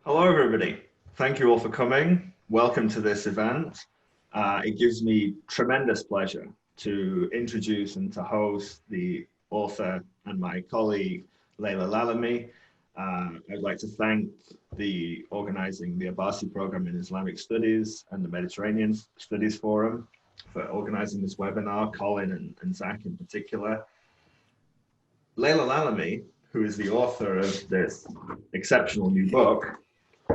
Hello, everybody. Thank you all for coming. Welcome to this event. It gives me tremendous pleasure to introduce and to host the author and my colleague, Laila Lalami. I'd like to thank the organizing the Abbasi program in Islamic Studies and the Mediterranean Studies Forum for organizing this webinar, Colin and Zach in particular. Laila Lalami, who is the author of this exceptional new book,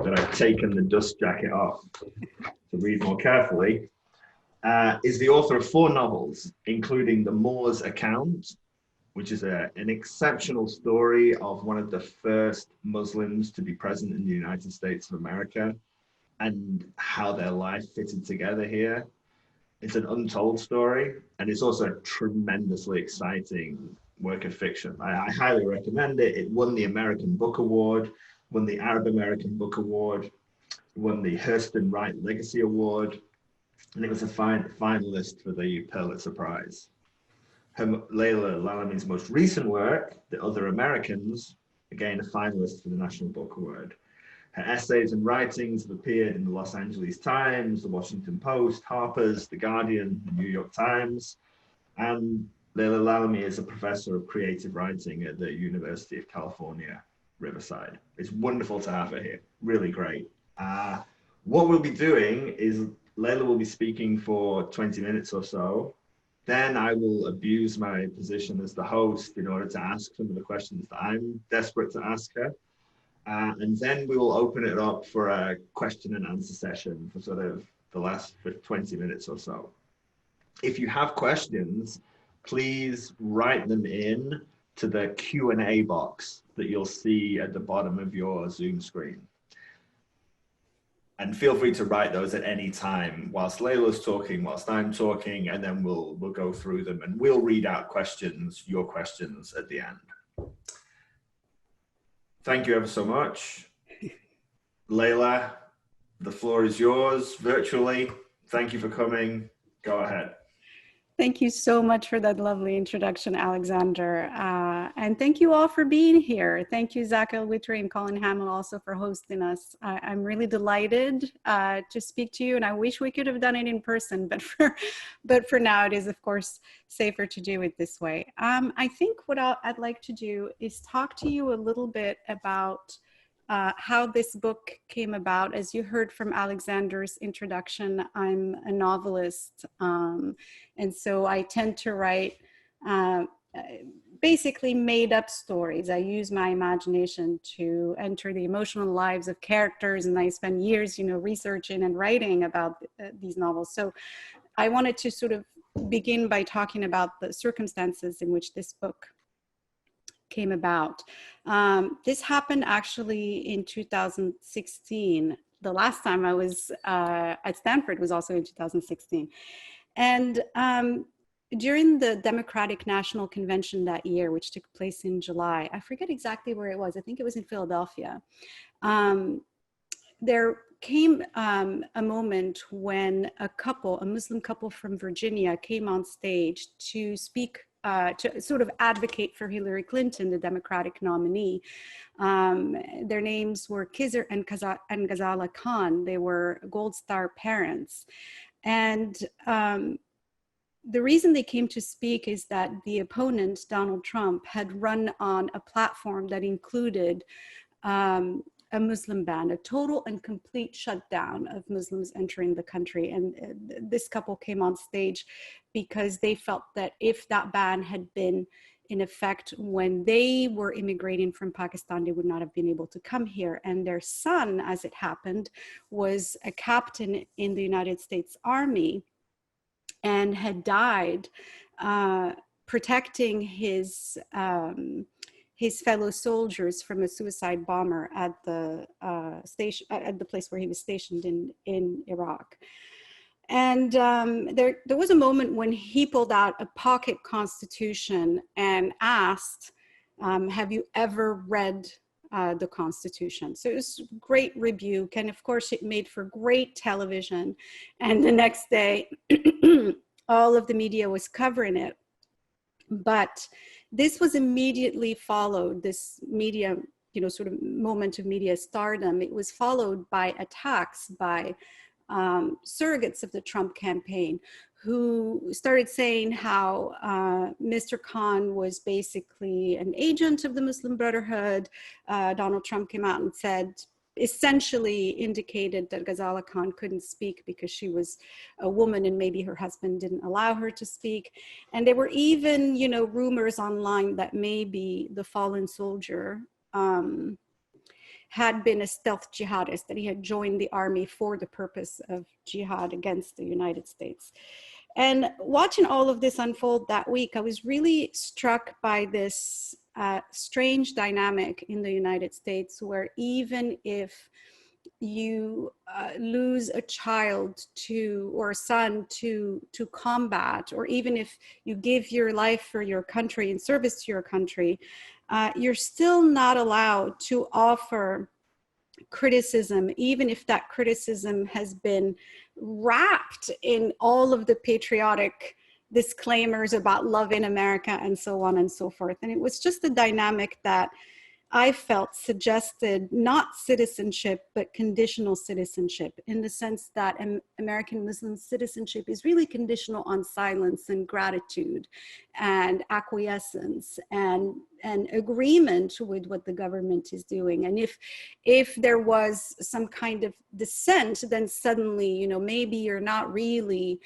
that I've taken the dust jacket off to read more carefully, is the author of 4 novels, including The Moor's Account, which is an exceptional story of one of the first Muslims to be present in the United States of America and how their life fitted together here. It's an untold story, and it's also a tremendously exciting work of fiction. I highly recommend it. It won the American Book Award, won the Arab American Book Award, won the Hurston Wright Legacy Award, and it was a finalist for the Pulitzer Prize. Laila Lalami's most recent work, The Other Americans, again a finalist for the National Book Award. Her essays and writings have appeared in the Los Angeles Times, the Washington Post, Harper's, The Guardian, the New York Times, and Laila Lalami is a professor of creative writing at the University of California, Riverside. It's wonderful to have her here, really great. What we'll be doing is Laila will be speaking for 20 minutes or so. Then I will abuse my position as the host in order to ask some of the questions that I'm desperate to ask her. And then we will open it up for a question and answer session for sort of the last 20 minutes or so. If you have questions, please write them in to the Q&A box that you'll see at the bottom of your Zoom screen. And feel free to write those at any time whilst Laila's talking, whilst I'm talking, and then we'll go through them and we'll read out questions, your questions at the end. Thank you ever so much. Laila, the floor is yours virtually. Thank you for coming. Go ahead. Thank you so much for that lovely introduction, Alexander. And thank you all for being here. Thank you, Zach Elwitri and Colin Hamill, also for hosting us. I'm really delighted to speak to you, and I wish we could have done it in person, but for now it is, of course, safer to do it this way. I think what I'd like to do is talk to you a little bit about how this book came about. As you heard from Alexander's introduction, I'm a novelist, and so I tend to write basically made up stories. I use my imagination to enter the emotional lives of characters, and I spend years, researching and writing about these novels. So I wanted to sort of begin by talking about the circumstances in which this book came about. This happened actually in 2016. The last time I was at Stanford was also in 2016. And during the Democratic National Convention that year, which took place in July, I forget exactly where it was. I think it was in Philadelphia. There came a moment when a Muslim couple from Virginia came on stage to speak to sort of advocate for Hillary Clinton, the Democratic nominee. Their names were Khizr and Ghazala Khan. They were Gold Star parents. And the reason they came to speak is that the opponent, Donald Trump, had run on a platform that included a Muslim ban, a total and complete shutdown of Muslims entering the country. And this couple came on stage because they felt that if that ban had been in effect when they were immigrating from Pakistan, they would not have been able to come here. And their son, as it happened, was a captain in the United States Army and had died protecting his fellow soldiers from a suicide bomber at the station, at the place where he was stationed in Iraq. And there was a moment when he pulled out a pocket constitution and asked, have you ever read the Constitution? So it was great rebuke, and of course it made for great television. And the next day, all of the media was covering it. But this was immediately followed, this media sort of moment of media stardom, it was followed by attacks by surrogates of the Trump campaign, who started saying how Mr. Khan was basically an agent of the Muslim Brotherhood. Donald Trump came out and said, essentially indicated that Ghazala Khan couldn't speak because she was a woman and maybe her husband didn't allow her to speak. And there were even, rumors online that maybe the fallen soldier had been a stealth jihadist, that he had joined the army for the purpose of jihad against the United States. And watching all of this unfold that week, I was really struck by this strange dynamic in the United States, where even if you lose a child or a son to combat, or even if you give your life for your country in service to your country, you're still not allowed to offer criticism, even if that criticism has been wrapped in all of the patriotic disclaimers about love in America and so on and so forth. And it was just a dynamic that I felt suggested not citizenship, but conditional citizenship, in the sense that American Muslim citizenship is really conditional on silence and gratitude and acquiescence and agreement with what the government is doing. And if there was some kind of dissent, then suddenly, maybe you're not really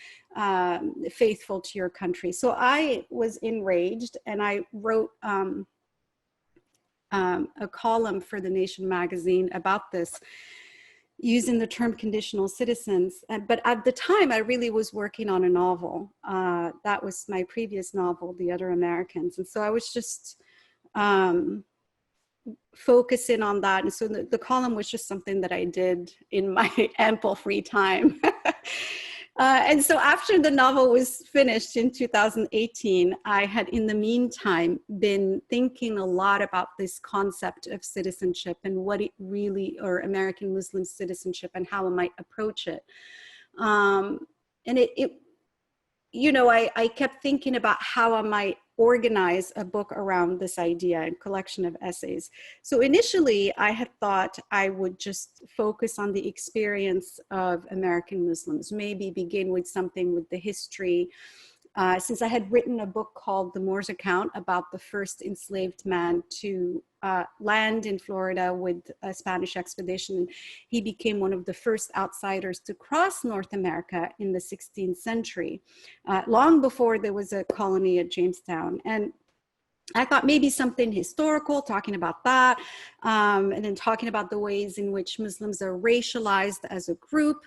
faithful to your country. So I was enraged, and I wrote a column for The Nation magazine about this, using the term conditional citizens. But at the time, I really was working on a novel. That was my previous novel, The Other Americans. And so I was just focusing on that. And so the column was just something that I did in my ample free time. And so after the novel was finished in 2018, I had in the meantime been thinking a lot about this concept of citizenship and what it really, or American Muslim citizenship, and how I might approach it. And I kept thinking about how I might organize a book around this idea and collection of essays. So initially, I had thought I would just focus on the experience of American Muslims, maybe begin with something with the history. Since I had written a book called The Moor's Account about the first enslaved man to land in Florida with a Spanish expedition. He became one of the first outsiders to cross North America in the 16th century, long before there was a colony at Jamestown. And I thought maybe something historical, talking about that, and then talking about the ways in which Muslims are racialized as a group.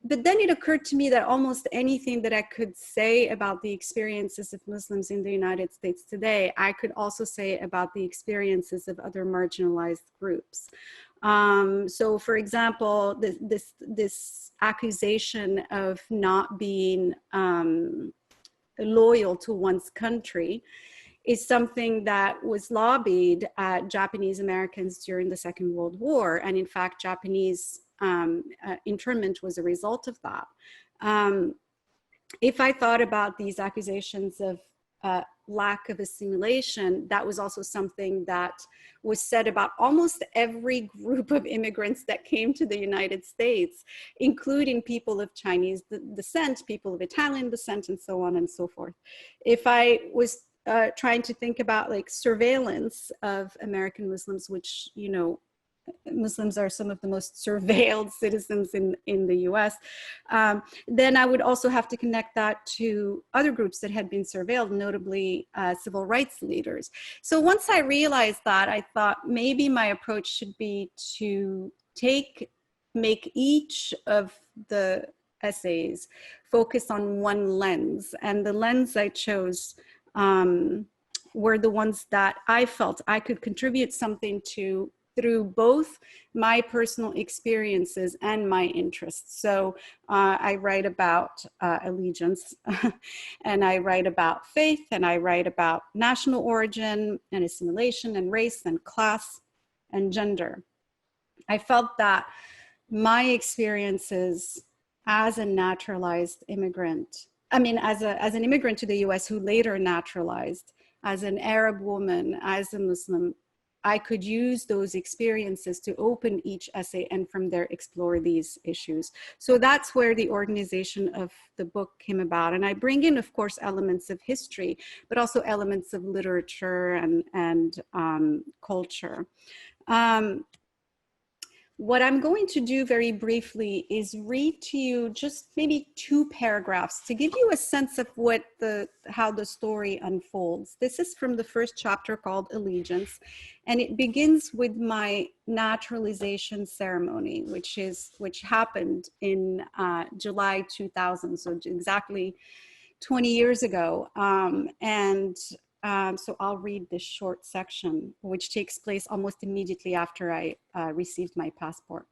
But then it occurred to me that almost anything that I could say about the experiences of Muslims in the United States today, I could also say about the experiences of other marginalized groups. So for example, this accusation of not being loyal to one's country is something that was lobbied at Japanese Americans during the Second World War. And in fact, Japanese internment was a result of that. If I thought about these accusations of lack of assimilation, that was also something that was said about almost every group of immigrants that came to the United States, including people of Chinese descent, people of Italian descent, and so on and so forth. If I was trying to think about like surveillance of American Muslims, which, you know, Muslims are some of the most surveilled citizens in the US, then I would also have to connect that to other groups that had been surveilled, notably civil rights leaders. So once I realized that, I thought maybe my approach should be to make each of the essays focus on one lens. And the lens I chose were the ones that I felt I could contribute something to through both my personal experiences and my interests. So I write about allegiance, and I write about faith, and I write about national origin and assimilation and race and class and gender. I felt that my experiences as a naturalized immigrant, as an immigrant to the US who later naturalized, as an Arab woman, as a Muslim, I could use those experiences to open each essay and from there explore these issues. So that's where the organization of the book came about. And I bring in, of course, elements of history, but also elements of literature and culture. What I'm going to do very briefly is read to you just maybe 2 paragraphs to give you a sense of how the story unfolds. This is from the first chapter called Allegiance, and it begins with my naturalization ceremony, which happened in July 2000, so exactly 20 years ago. So I'll read this short section, which takes place almost immediately after I received my passport.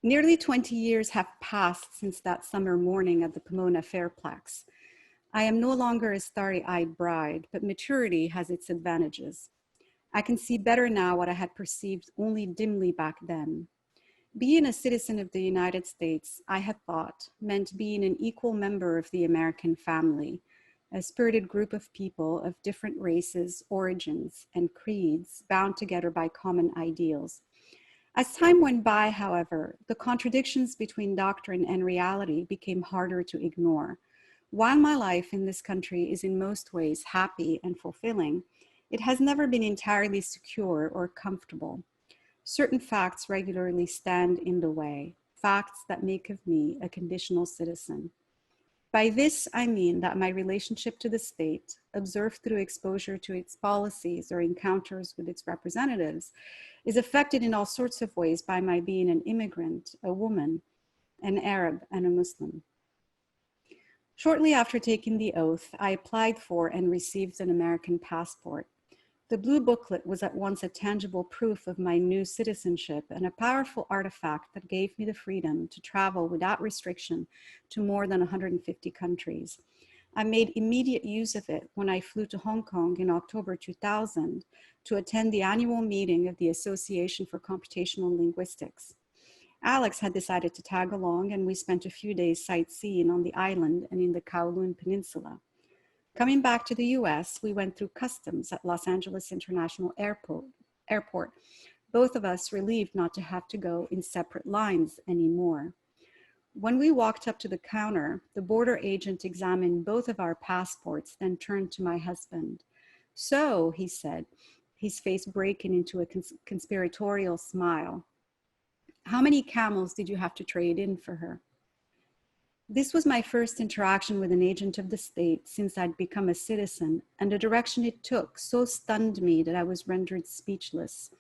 Nearly 20 years have passed since that summer morning at the Pomona Fairplex. I am no longer a starry-eyed bride, but maturity has its advantages. I can see better now what I had perceived only dimly back then. Being a citizen of the United States, I had thought, meant being an equal member of the American family, a spirited group of people of different races, origins, and creeds bound together by common ideals. As time went by, however, the contradictions between doctrine and reality became harder to ignore. While my life in this country is in most ways happy and fulfilling, it has never been entirely secure or comfortable. Certain facts regularly stand in the way, facts that make of me a conditional citizen. By this, I mean that my relationship to the state, observed through exposure to its policies or encounters with its representatives, is affected in all sorts of ways by my being an immigrant, a woman, an Arab, and a Muslim. Shortly after taking the oath, I applied for and received an American passport. The blue booklet was at once a tangible proof of my new citizenship and a powerful artifact that gave me the freedom to travel without restriction to more than 150 countries. I made immediate use of it when I flew to Hong Kong in October 2000 to attend the annual meeting of the Association for Computational Linguistics. Alex had decided to tag along, and we spent a few days sightseeing on the island and in the Kowloon Peninsula. Coming back to the US, we went through customs at Los Angeles International Airport, both of us relieved not to have to go in separate lines anymore. When we walked up to the counter, the border agent examined both of our passports, then turned to my husband. "So," he said, his face breaking into a conspiratorial smile, "how many camels did you have to trade in for her?" This was my first interaction with an agent of the state since I'd become a citizen, and the direction it took so stunned me that I was rendered speechless.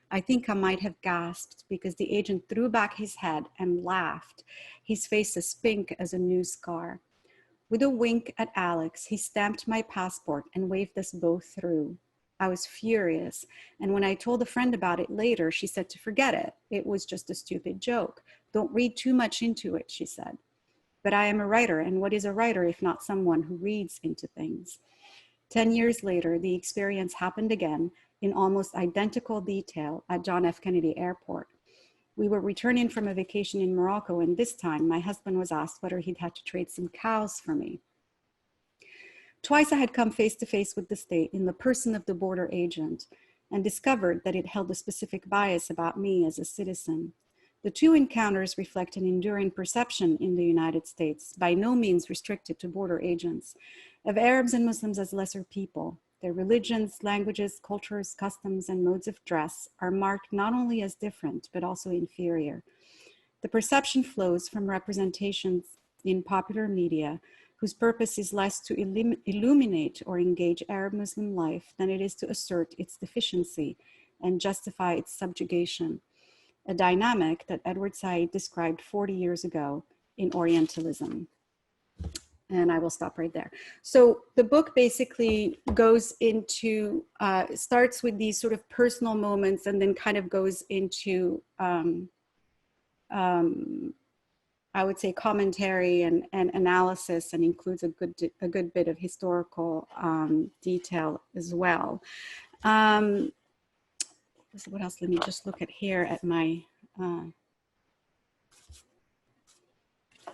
I think I might have gasped because the agent threw back his head and laughed, his face as pink as a new scar. With a wink at Alex, he stamped my passport and waved us both through. I was furious, and when I told a friend about it later, she said to forget it. It was just a stupid joke. Don't read too much into it, she said. But I am a writer, and what is a writer if not someone who reads into things? 10 years later, the experience happened again in almost identical detail at John F. Kennedy Airport. We were returning from a vacation in Morocco, and this time my husband was asked whether he'd had to trade some cows for me. Twice I had come face to face with the state in the person of the border agent and discovered that it held a specific bias about me as a citizen. The 2 encounters reflect an enduring perception in the United States, by no means restricted to border agents, of Arabs and Muslims as lesser people. Their religions, languages, cultures, customs, and modes of dress are marked not only as different, but also inferior. The perception flows from representations in popular media whose purpose is less to illuminate or engage Arab Muslim life than it is to assert its deficiency and justify its subjugation, a dynamic that Edward Said described 40 years ago in Orientalism. And I will stop right there. So the book basically goes into, starts with these sort of personal moments and then kind of goes into, I would say, commentary and analysis, and includes a good bit of historical detail as well. So what else? Let me just look at here at my,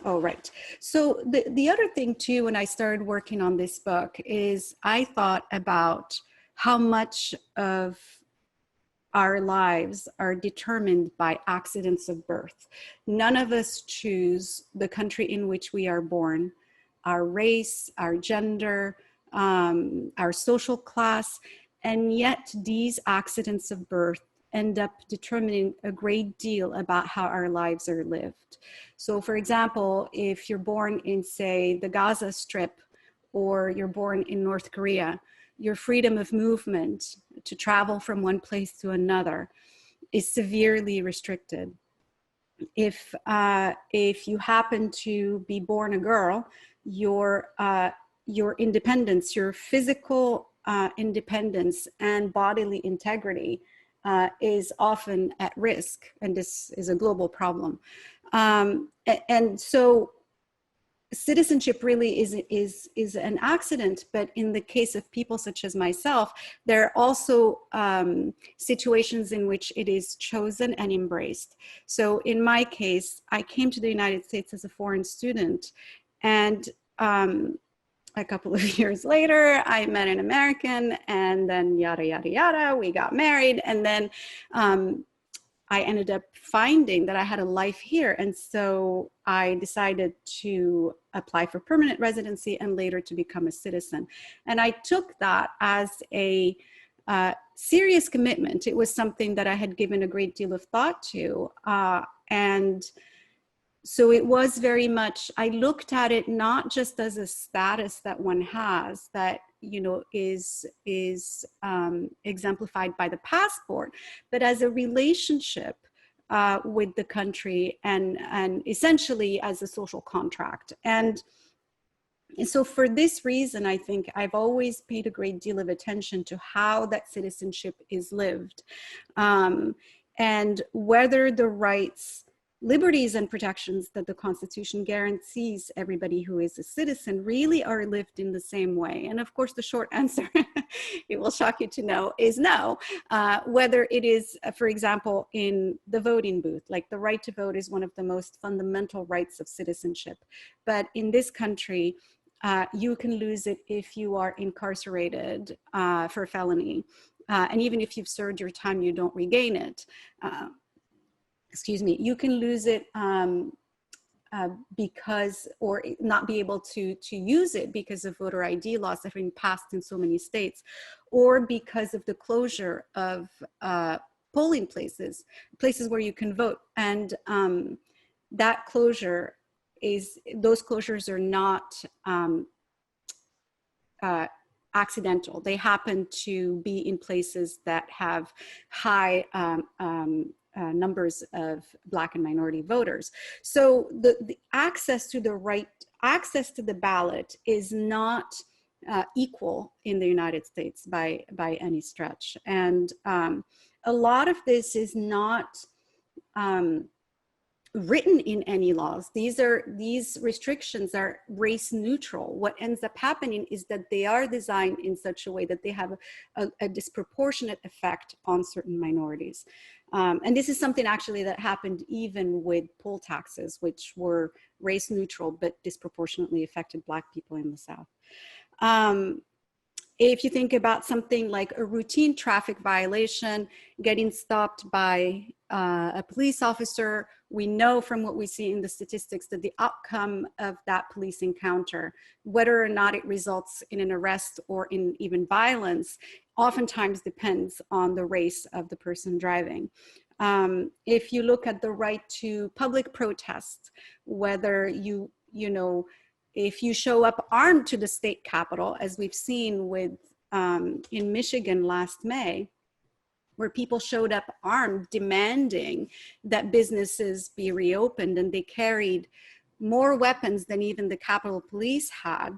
oh, right. So the other thing too, when I started working on this book, is I thought about how much of our lives are determined by accidents of birth. None of us choose the country in which we are born, our race, our gender, our social class, and yet these accidents of birth end up determining a great deal about how our lives are lived. So for example, if you're born in, say, the Gaza Strip, or you're born in North Korea, your freedom of movement to travel from one place to another is severely restricted. If you happen to be born a girl, your independence, your physical independence and bodily integrity is often at risk, and this is a global problem. And so citizenship really is an accident, but in the case of people such as myself, there are also situations in which it is chosen and embraced. So in my case, I came to the United States as a foreign student, and a couple of years later, I met an American, and then yada, yada, yada, we got married, and then I ended up finding that I had a life here. And so I decided to apply for permanent residency and later to become a citizen. And I took that as a serious commitment. It was something that I had given a great deal of thought to. And so it was very much, I looked at it not just as a status that one has that, you know, is exemplified by the passport, but as a relationship with the country and essentially as a social contract. And so for this reason, I think I've always paid a great deal of attention to how that citizenship is lived, and whether the rights, liberties, and protections that the Constitution guarantees everybody who is a citizen really are lived in the same way. And of course, the short answer, it will shock you to know, is no. Whether it is, for example, in the voting booth, like the right to vote is one of the most fundamental rights of citizenship. But in this country, you can lose it if you are incarcerated for a felony. And even if you've served your time, you don't regain it. Excuse me, you can lose it because, or not be able to use it because of voter ID laws that have been passed in so many states, or because of the closure of polling places, places where you can vote. And that closure is, those closures are not accidental. They happen to be in places that have high numbers of Black and minority voters. So the access to the right, access to the ballot is not equal in the United States by any stretch. And a lot of this is not written in any laws. These restrictions are race neutral. What ends up happening is that they are designed in such a way that they have a disproportionate effect on certain minorities. And this is something actually that happened even with poll taxes, which were race neutral, but disproportionately affected Black people in the South. If you think about something like a routine traffic violation, getting stopped by a police officer, we know from what we see in the statistics that the outcome of that police encounter, whether or not it results in an arrest or in even violence, oftentimes depends on the race of the person driving. If you look at the right to public protest, whether you know, if you show up armed to the state capitol, as we've seen with in Michigan last May, where people showed up armed demanding that businesses be reopened, and they carried more weapons than even the Capitol Police had,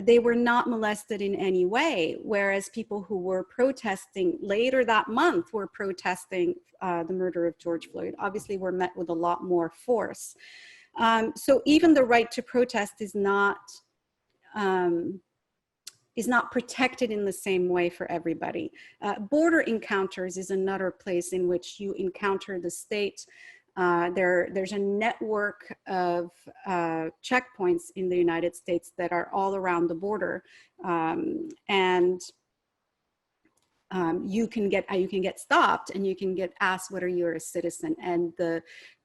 they were not molested in any way. Whereas people who were protesting later that month were protesting the murder of George Floyd, obviously were met with a lot more force. So even the right to protest is not protected in the same way for everybody. Border encounters is another place in which you encounter the state. There's a network of checkpoints in the United States that are all around the border. And you can get stopped and you can get asked whether you're a citizen, and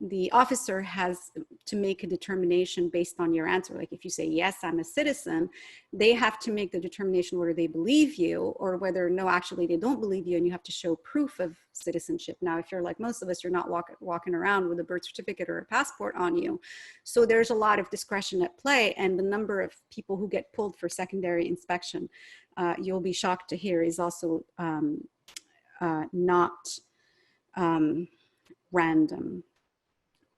the officer has to make a determination based on your answer. Like if you say yes, I'm a citizen, they have to make the determination whether they believe you or whether no, actually they don't believe you, and you have to show proof of citizenship. Now, if you're like most of us, you're not walking around with a birth certificate or a passport on you, so there's a lot of discretion at play, and the number of people who get pulled for secondary inspection, you'll be shocked to hear, is also not random.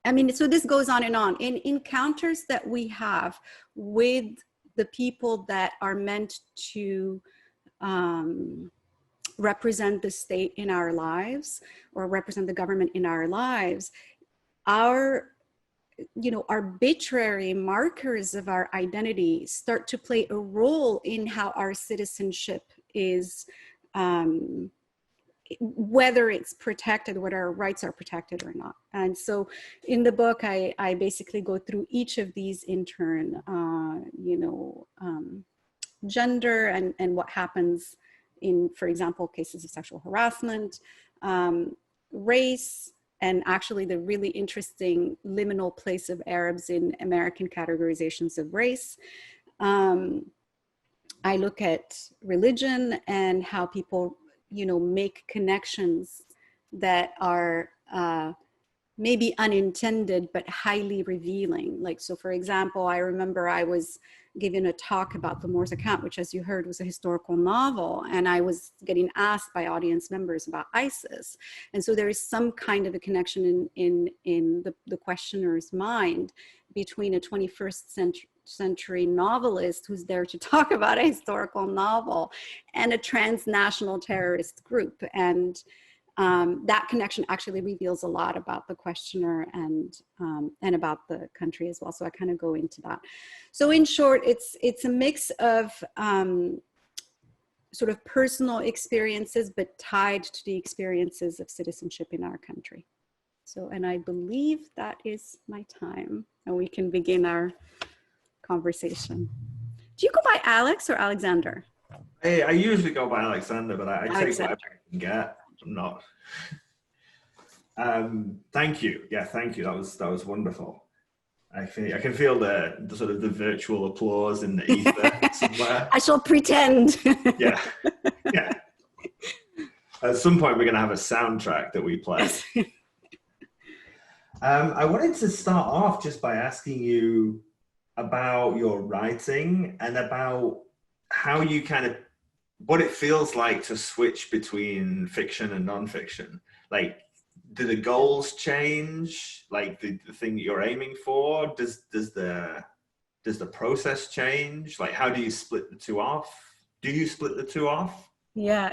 I mean, so this goes on and on. In encounters that we have with the people that are meant to represent the state in our lives or represent the government in our lives, our arbitrary markers of our identity start to play a role in how our citizenship is, whether it's protected, whether our rights are protected or not. And so in the book, I basically go through each of these in turn, gender and what happens in, for example, cases of sexual harassment, race, and actually the really interesting liminal place of Arabs in American categorizations of race. I look at religion and how people, make connections that are maybe unintended, but highly revealing. Like, so for example, I remember I was given a talk about the Moors account, which, as you heard, was a historical novel. And I was getting asked by audience members about ISIS. And so there is some kind of a connection in the questioner's mind between a 21st century novelist who's there to talk about a historical novel and a transnational terrorist group. And that connection actually reveals a lot about the questioner and about the country as well. So I kind of go into that. So in short, it's a mix of sort of personal experiences, but tied to the experiences of citizenship in our country. So, and I believe that is my time, and we can begin our conversation. Do you go by Alex or Alexander? I usually go by Alexander, but I take whatever I can get. I'm not. Thank you. Yeah, thank you. That was wonderful. I can feel the sort of the virtual applause in the ether somewhere. I shall pretend. Yeah. At some point, we're going to have a soundtrack that we play. I wanted to start off just by asking you about your writing and about how you kind of, what it feels like to switch between fiction and nonfiction. Like, do the goals change? Like the thing that you're aiming for? Does the process change? Like, how do you split the two off? Do you split the two off? Yeah.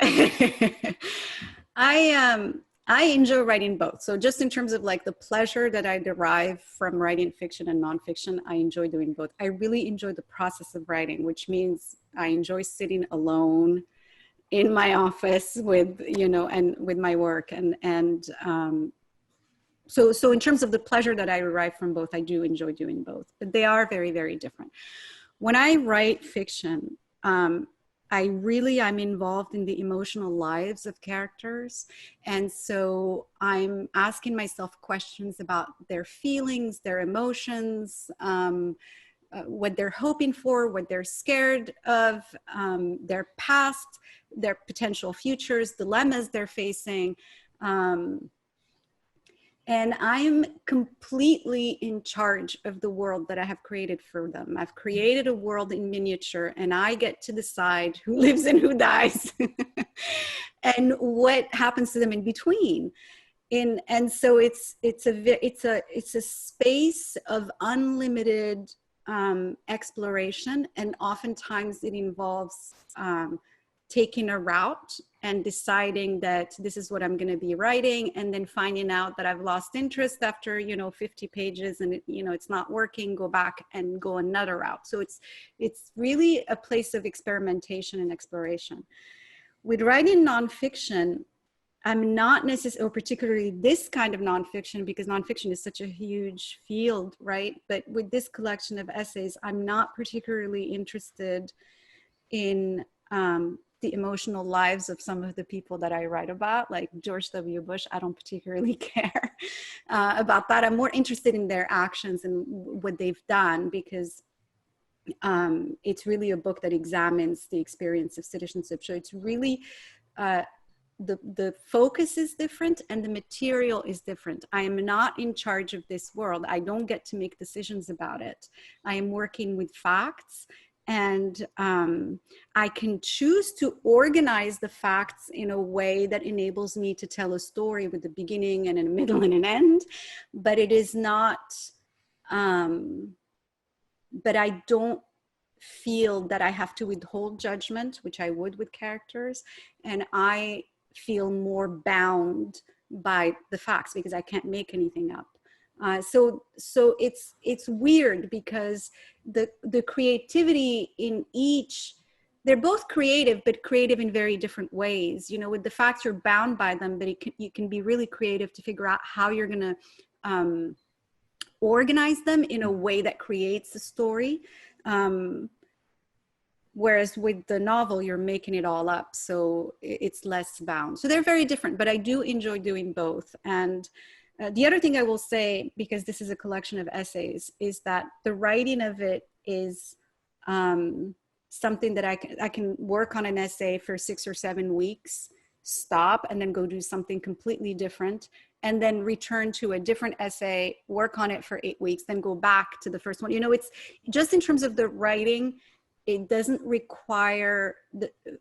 I enjoy writing both. So just in terms of like the pleasure that I derive from writing fiction and nonfiction, I enjoy doing both. I really enjoy the process of writing, which means I enjoy sitting alone in my office with, and with my work. So in terms of the pleasure that I derive from both, I do enjoy doing both, but they are very, very different. When I write fiction, I'm involved in the emotional lives of characters. And so I'm asking myself questions about their feelings, their emotions, what they're hoping for, what they're scared of, their past, their potential futures, dilemmas they're facing. And I'm completely in charge of the world that I have created for them. I've created a world in miniature, and I get to decide who lives and who dies and what happens to them in between. And so it's a space of unlimited exploration, and oftentimes it involves taking a route and deciding that this is what I'm going to be writing, and then finding out that I've lost interest after 50 pages and it's not working, go back and go another route. So it's really a place of experimentation and exploration. With writing nonfiction, I'm not necessarily, or particularly this kind of nonfiction, because nonfiction is such a huge field, right? But with this collection of essays, I'm not particularly interested in the emotional lives of some of the people that I write about, like George W. Bush. I don't particularly care about that. I'm more interested in their actions and what they've done, because it's really a book that examines the experience of citizenship. So it's really, the focus is different and the material is different. I am not in charge of this world. I don't get to make decisions about it. I am working with facts, and I can choose to organize the facts in a way that enables me to tell a story with a beginning and a middle and an end, but it is not, but I don't feel that I have to withhold judgment, which I would with characters, and I feel more bound by the facts because I can't make anything up. So it's weird because the creativity in each, they're both creative, but creative in very different ways. You know, with the facts, you're bound by them, but you can be really creative to figure out how you're going to organize them in a way that creates a story. Whereas with the novel, you're making it all up, so it's less bound. So they're very different, but I do enjoy doing both. And the other thing I will say, because this is a collection of essays, is that the writing of it is something that I can work on an essay for 6 or 7 weeks, stop, and then go do something completely different, and then return to a different essay, work on it for 8 weeks, then go back to the first one. You know, it's just in terms of the writing, it doesn't require,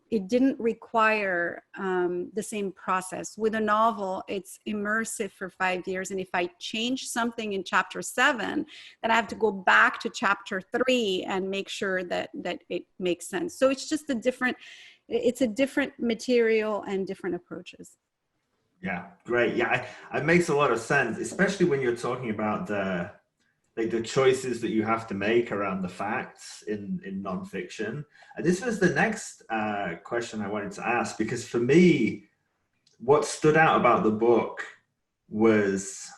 it didn't require the same process. With a novel, it's immersive for 5 years. And if I change something in chapter 7, then I have to go back to chapter 3 and make sure that it makes sense. So it's just it's a different material and different approaches. Yeah, great. Yeah, it makes a lot of sense, especially when you're talking about the choices that you have to make around the facts in nonfiction. And this was the next question I wanted to ask, because for me, what stood out about the book was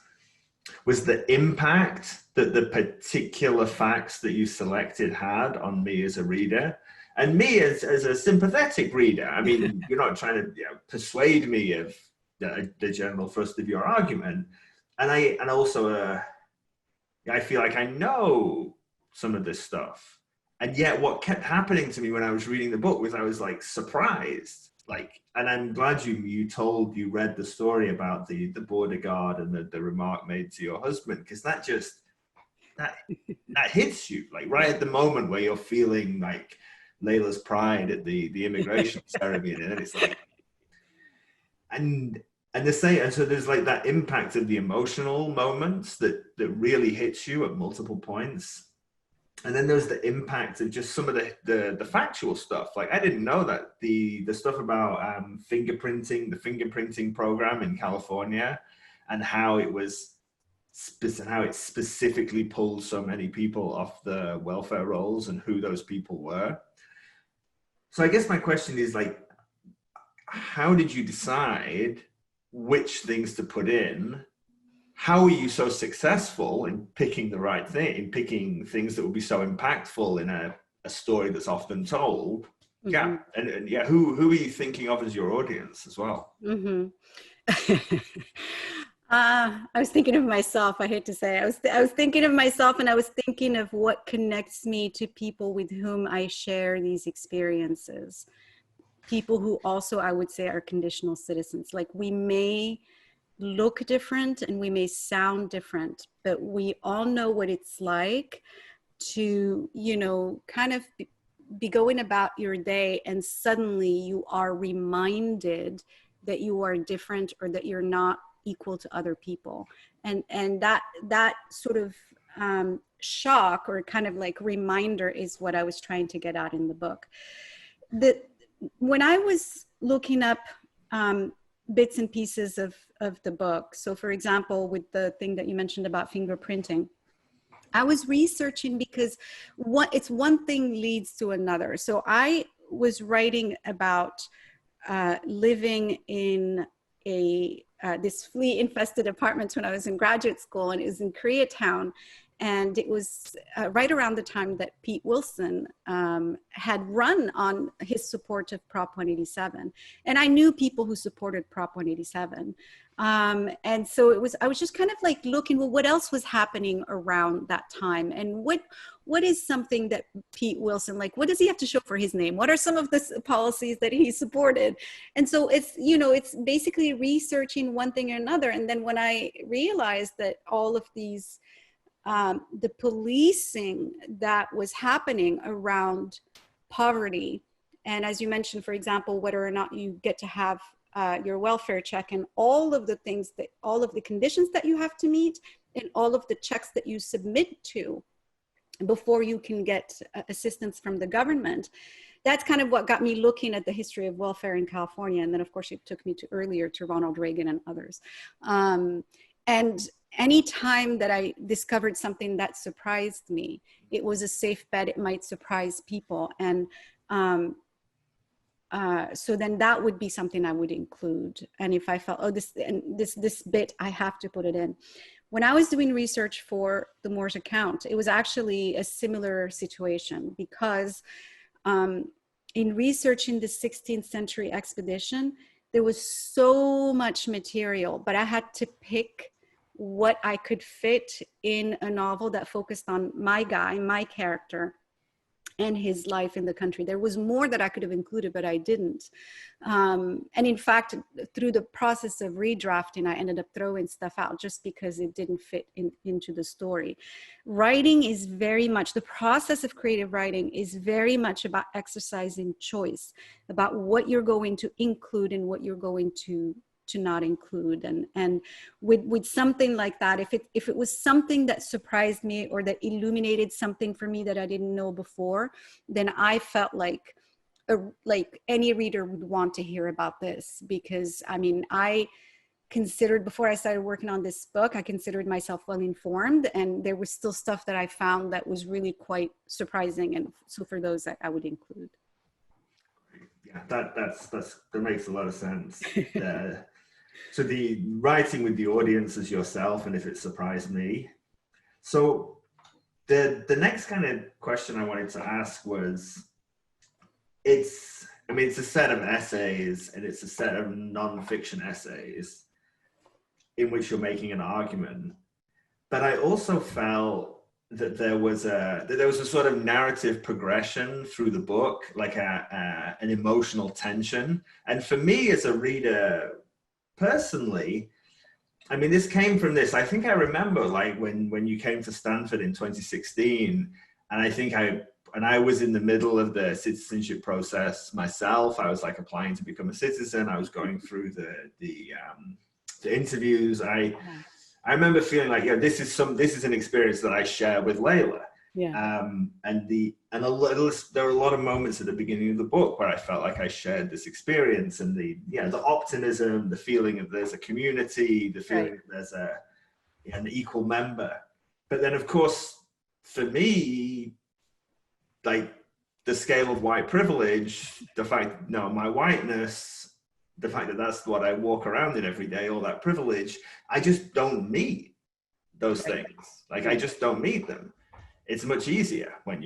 the impact that the particular facts that you selected had on me as a reader, and me as a sympathetic reader. I mean, you're not trying to persuade me of the general thrust of your argument. And also I feel like I know some of this stuff. And yet what kept happening to me when I was reading the book was I was like surprised. Like, and I'm glad you read the story about the border guard and the remark made to your husband, because that hits you like right at the moment where you're feeling like Laila's pride at the immigration ceremony. And it's like, and so there's like that impact of the emotional moments that really hits you at multiple points. And then there's the impact of just some of the factual stuff. Like, I didn't know that the stuff about the fingerprinting program in California, and how it specifically pulled so many people off the welfare rolls and who those people were. So I guess my question is, like, how did you decide which things to put in? How are you so successful in picking the right thing, in picking things that will be so impactful in a story that's often told? Mm-hmm. Yeah. And yeah, who are you thinking of as your audience as well? Mm-hmm. I was thinking of myself. I hate to say it. I was thinking of myself, and I was thinking of what connects me to people with whom I share these experiences. People who also, I would say, are conditional citizens. Like, we may look different and we may sound different, but we all know what it's like to, kind of be going about your day, and suddenly you are reminded that you are different, or that you're not equal to other people. And that sort of shock, or kind of like reminder, is what I was trying to get at in the book. When I was looking up bits and pieces of the book, so for example, with the thing that you mentioned about fingerprinting, I was researching because it's one thing leads to another. So I was writing about living in this flea-infested apartment when I was in graduate school, and it was in Koreatown. And it was right around the time that Pete Wilson had run on his support of Prop 187. And I knew people who supported Prop 187. And so I was just kind of like looking, well, what else was happening around that time? And what is something that Pete Wilson, like, what does he have to show for his name? What are some of the policies that he supported? And so it's, you know, it's basically researching one thing or another. And then when I realized that all of these, the policing that was happening around poverty, and as you mentioned, for example, whether or not you get to have your welfare check, and all of the things that, all of the conditions that you have to meet, and all of the checks that you submit to before you can get assistance from the government. That's kind of what got me looking at the history of welfare in California. And then of course it took me to earlier to Ronald Reagan and others. And any time that I discovered something that surprised me, it was a safe bet it might surprise people. And so then that would be something I would include. And if I felt, oh, this bit, I have to put it in. When I was doing research for the Moors account, it was actually a similar situation, because in researching the 16th century expedition, there was so much material, but I had to pick what I could fit in a novel that focused on my guy, my character, and his life in the country. There was more that I could have included, but I didn't. And in fact, through the process of redrafting, I ended up throwing stuff out just because it didn't fit into the story. Writing is very much, the process of creative writing is very much about exercising choice, about what you're going to include and what you're going to not include. And with something like that, if it was something that surprised me or that illuminated something for me that I didn't know before, then I felt like any reader would want to hear about this. Because I mean, I considered, before I started working on this book, I considered myself well informed, and there was still stuff that I found that was really quite surprising. And so for those, I would include. Yeah, that makes a lot of sense. So the writing with the audience as yourself, and if it surprised me. So the next kind of question I wanted to ask was, it's a set of essays, and it's a set of nonfiction essays in which you're making an argument. But I also felt that there was a sort of narrative progression through the book, like an emotional tension. And for me as a reader, personally, I mean, this came from this. I think I remember, like, when you came to Stanford in 2016, and I think I was in the middle of the citizenship process myself. I was like applying to become a citizen. I was going through the interviews. I remember feeling like, yeah, this is an experience that I share with Laila. Yeah. There were a lot of moments at the beginning of the book where I felt like I shared this experience, and the optimism, the feeling of there's a community, the feeling that there's an equal member. But then, of course, for me, like, the scale of white privilege, the fact, my whiteness, the fact that that's what I walk around in every day, all that privilege, I just don't meet those things. Like, I just don't meet them. It's much easier when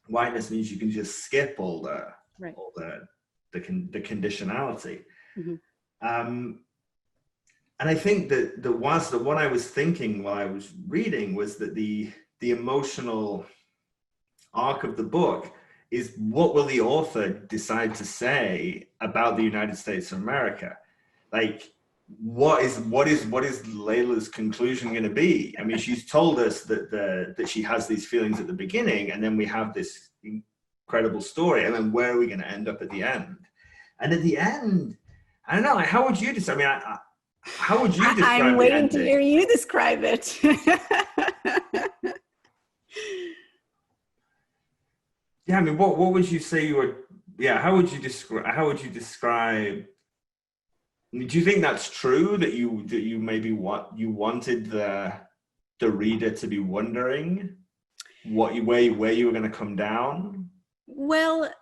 whiteness means you can just skip all the conditionality. Mm-hmm. And I think that what I was thinking while I was reading was that the emotional arc of the book is, what will the author decide to say about the United States of America? Like, what is Laila's conclusion going to be? I mean, she's told us that she has these feelings at the beginning, and then we have this incredible story, and then where are we going to end up at the end? And at the end, I don't know. How would you describe? I mean, how would you describe? I'm waiting to hear you describe it. Yeah, I mean, what would you say you were? Yeah, how would you describe? Do you think that's true, that you maybe you wanted the reader to be wondering where you were going to come down? Well,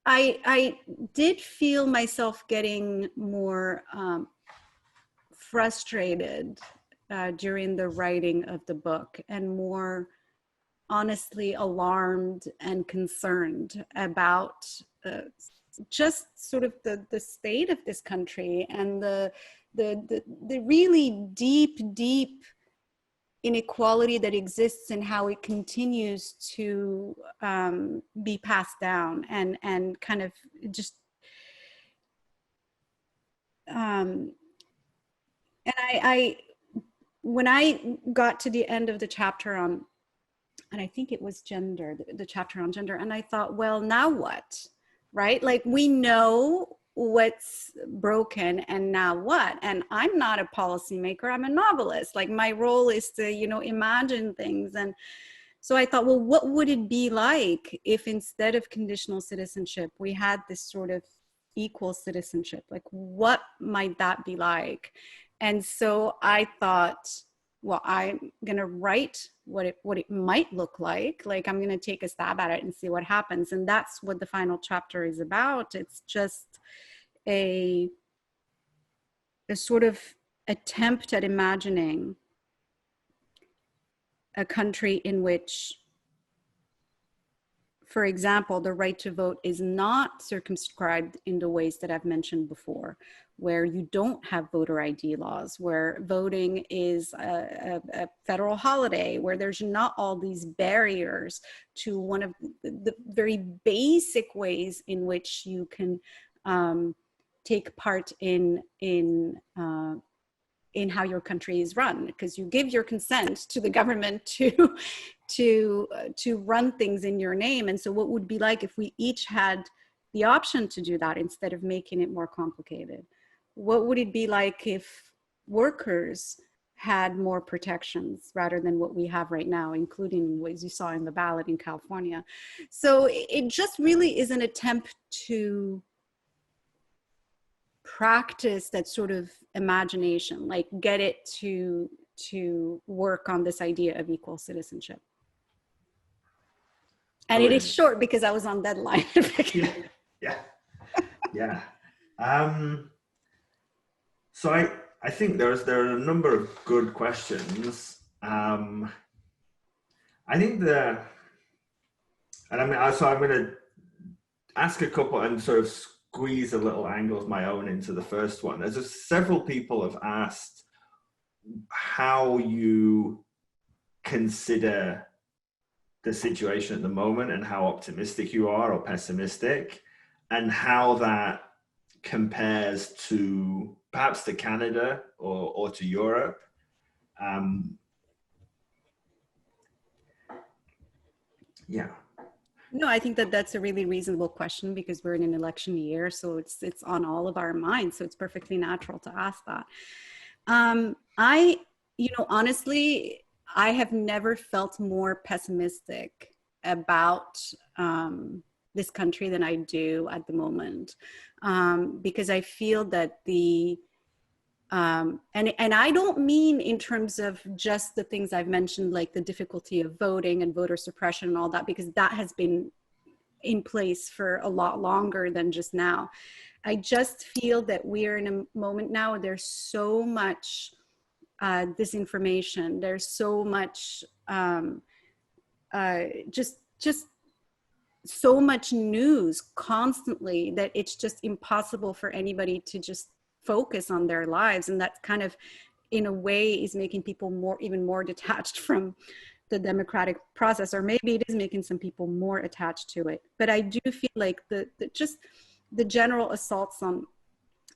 I did feel myself getting more frustrated during the writing of the book, and more honestly alarmed and concerned about just sort of the state of this country and the really deep inequality that exists and how it continues to be passed down and kind of just and I when I got to the end of the chapter on, and I think it was gender, the chapter on gender, and I thought, well, now what, right? Like, we know what's broken, and now what? And I'm not a policymaker, I'm a novelist. Like, my role is to, you know, imagine things. And so I thought, well, what would it be like if instead of conditional citizenship, we had this sort of equal citizenship? Like, what might that be like? And so I thought, well, I'm gonna write what it might look like. Like, I'm gonna take a stab at it and see what happens. And that's what the final chapter is about. It's just a sort of attempt at imagining a country in which, for example, the right to vote is not circumscribed in the ways that I've mentioned before, where you don't have voter ID laws, where voting is a federal holiday, where there's not all these barriers to one of the very basic ways in which you can take part in how your country is run, because you give your consent to the government to run things in your name. And so what would be like if we each had the option to do that instead of making it more complicated? What would it be like if workers had more protections rather than what we have right now, including what you saw in the ballot in California? So it just really is an attempt to practice that sort of imagination, like get it to work on this idea of equal citizenship. And Brilliant. It is short because I was on deadline. Yeah. So I think there are a number of good questions. I think so I'm going to ask a couple and sort of squeeze a little angle of my own into the first one. There's several people have asked how you consider the situation at the moment and how optimistic you are or pessimistic, and how that compares to perhaps to Canada or to Europe. Yeah. No, I think that that's a really reasonable question because we're in an election year, so it's on all of our minds. So it's perfectly natural to ask that. Honestly, I have never felt more pessimistic about this country than I do at the moment, because I feel that and I don't mean in terms of just the things I've mentioned, like the difficulty of voting and voter suppression and all that, because that has been in place for a lot longer than just now. I just feel that we're in a moment now where there's so much disinformation. There's so much, just so much news constantly that it's just impossible for anybody to just focus on their lives. And that kind of, in a way, is making people even more detached from the democratic process, or maybe it is making some people more attached to it. But I do feel like just the general assaults on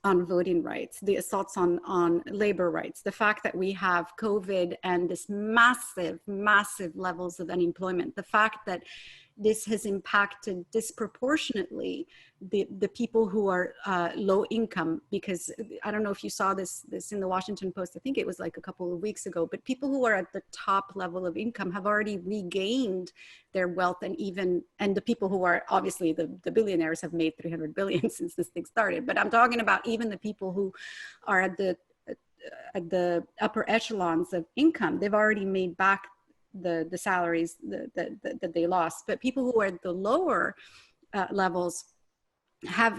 voting rights, the assaults on labor rights, the fact that we have COVID and this massive levels of unemployment, the fact that this has impacted disproportionately the people who are low income, because I don't know if you saw this in the Washington Post, I think it was like a couple of weeks ago, but people who are at the top level of income have already regained their wealth, and the people who are obviously the billionaires have made 300 billion since this thing started. But I'm talking about even the people who are at the upper echelons of income, they've already made back the salaries that they lost. But people who are at the lower levels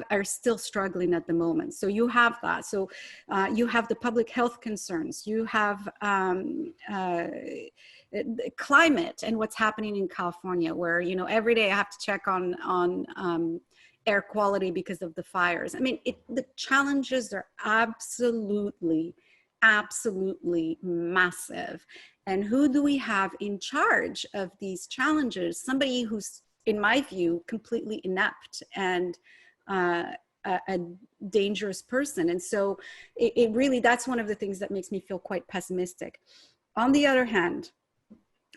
are still struggling at the moment. So you have that. So you have the public health concerns. You have climate and what's happening in California, where, you know, every day I have to check on air quality because of the fires. I mean, the challenges are absolutely massive. And who do we have in charge of these challenges? Somebody who's, in my view, completely inept and a dangerous person. And so it really, that's one of the things that makes me feel quite pessimistic. On the other hand,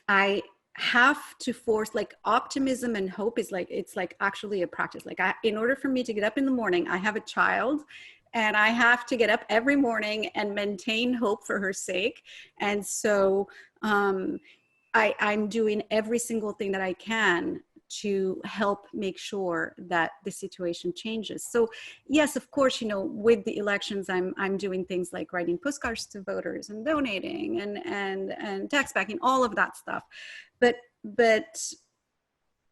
I have to force, like, optimism and hope is like, it's like actually a practice. Like, in order for me to get up in the morning, I have a child and I have to get up every morning and maintain hope for her sake. And so I'm doing every single thing that I can to help make sure that the situation changes. So yes, of course, you know, with the elections, I'm doing things like writing postcards to voters and donating and tax backing, all of that stuff. But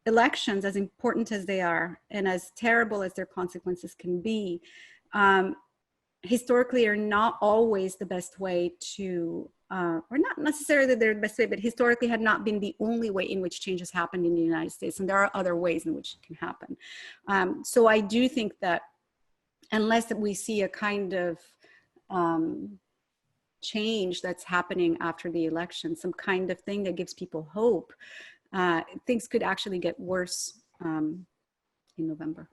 elections, as important as they are and as terrible as their consequences can be, historically are not always the best way to, or not necessarily they're the best way, but historically had not been the only way in which change has happened in the United States. And there are other ways in which it can happen. So I do think that unless we see a kind of change that's happening after the election, some kind of thing that gives people hope, things could actually get worse in November.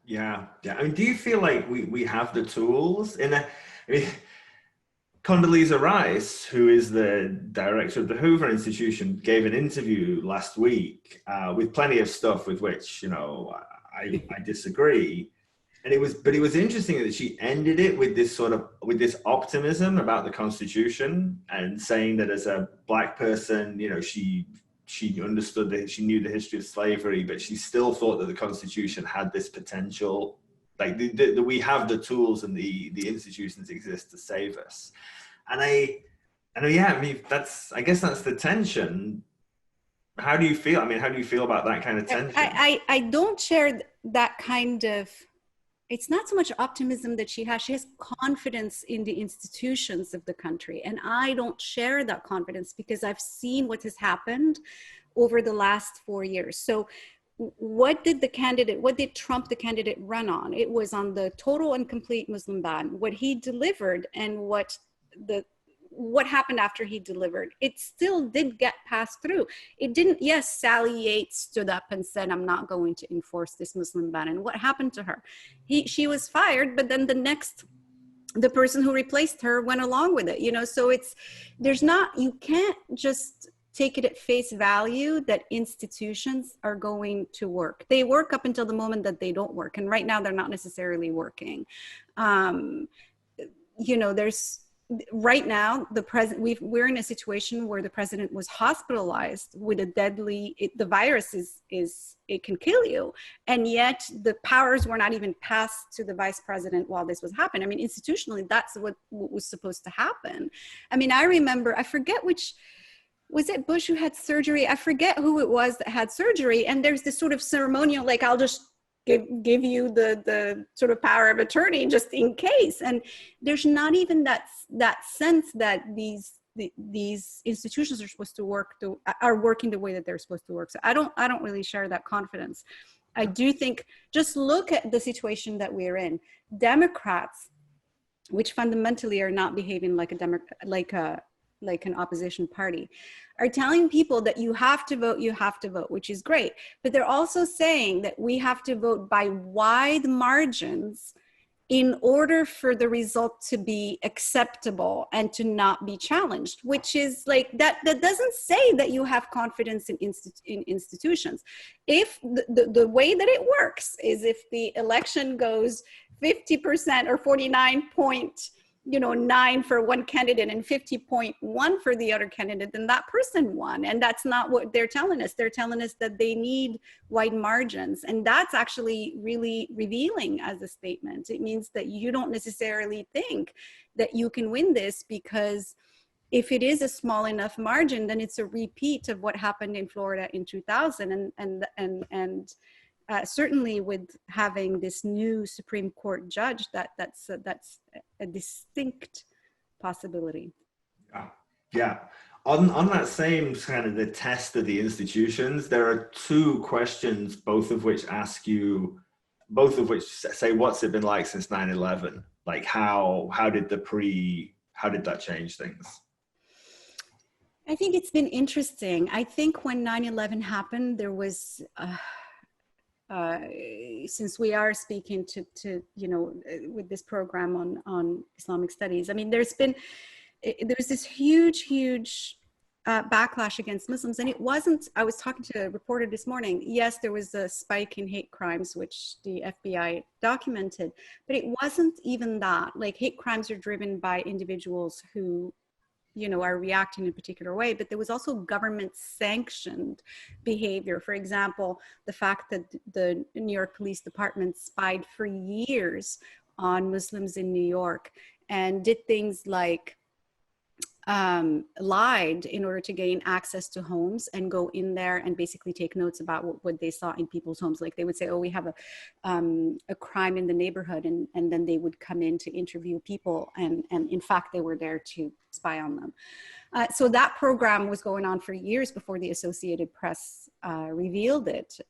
Yeah. I mean, do you feel like we have the tools? I mean, Condoleezza Rice, who is the director of the Hoover Institution, gave an interview last week with plenty of stuff with which, you know, I disagree. And it was interesting that she ended it with this optimism about the Constitution, and saying that as a Black person, you know, she understood that she knew the history of slavery, but she still thought that the Constitution had this potential, like we have the tools and the institutions exist to save us. And I mean, I guess that's the tension. How do you feel? I mean, how do you feel about that kind of tension? I don't share that kind of, it's not so much optimism that she has confidence in the institutions of the country. And I don't share that confidence because I've seen what has happened over the last 4 years. So what did Trump, the candidate, run on? It was on the total and complete Muslim ban. What he delivered and what happened after he delivered, it still did get passed through. It didn't. Yes, Sally Yates stood up and said, I'm not going to enforce this Muslim ban. And what happened to her? She was fired, but then the person who replaced her went along with it, you know? So you can't just take it at face value that institutions are going to work. They work up until the moment that they don't work. And right now they're not necessarily working. You know, right now, we're in a situation where the president was hospitalized with the virus it can kill you. And yet the powers were not even passed to the vice president while this was happening. I mean, institutionally, that's what was supposed to happen. I mean, I forget was it Bush who had surgery? I forget who it was that had surgery. And there's this sort of ceremonial, like, I'll just give you the sort of power of attorney just in case. And there's not even that sense that these institutions are supposed to are working the way that they're supposed to work. So I don't really share that confidence. I do think, just look at the situation that we're in. Democrats, which fundamentally are not behaving like an opposition party, are telling people that you have to vote, which is great. But they're also saying that we have to vote by wide margins in order for the result to be acceptable and to not be challenged, which is like, that doesn't say that you have confidence in institutions. If the way that it works is if the election goes 50% or 49.9 for one candidate and 50.1 for the other candidate, then that person won. And that's not what they're telling us. They're telling us that they need wide margins. And that's actually really revealing as a statement. It means that you don't necessarily think that you can win this, because if it is a small enough margin, then it's a repeat of what happened in Florida in 2000. certainly with having this new Supreme Court judge, that's a distinct possibility. Yeah. Yeah. On that same kind of the test of the institutions, there are two questions, both of which say, what's it been like since 9/11? Like how did that change things? I think it's been interesting. I think when 9/11 happened, there was, since we are speaking to with this program on Islamic studies, I mean, there's this huge backlash against Muslims. And it wasn't, I was talking to a reporter this morning. Yes, there was a spike in hate crimes, which the FBI documented, but it wasn't even that. Like, hate crimes are driven by individuals who, are reacting in a particular way, but there was also government sanctioned behavior. For example, the fact that the New York Police Department spied for years on Muslims in New York and did things like lied in order to gain access to homes and go in there and basically take notes about what they saw in people's homes. Like, they would say, oh, we have a crime in the neighborhood, and then they would come in to interview people, and in fact they were there to spy on them. So that program was going on for years before the Associated Press revealed it.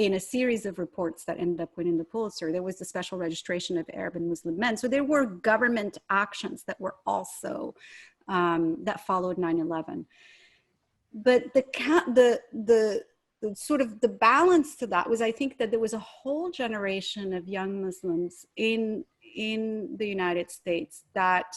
In a series of reports that ended up winning the Pulitzer. There was the special registration of Arab and Muslim men. So there were government actions that were also, that followed 9/11. But the sort of the balance to that was, I think, that there was a whole generation of young Muslims in the United States that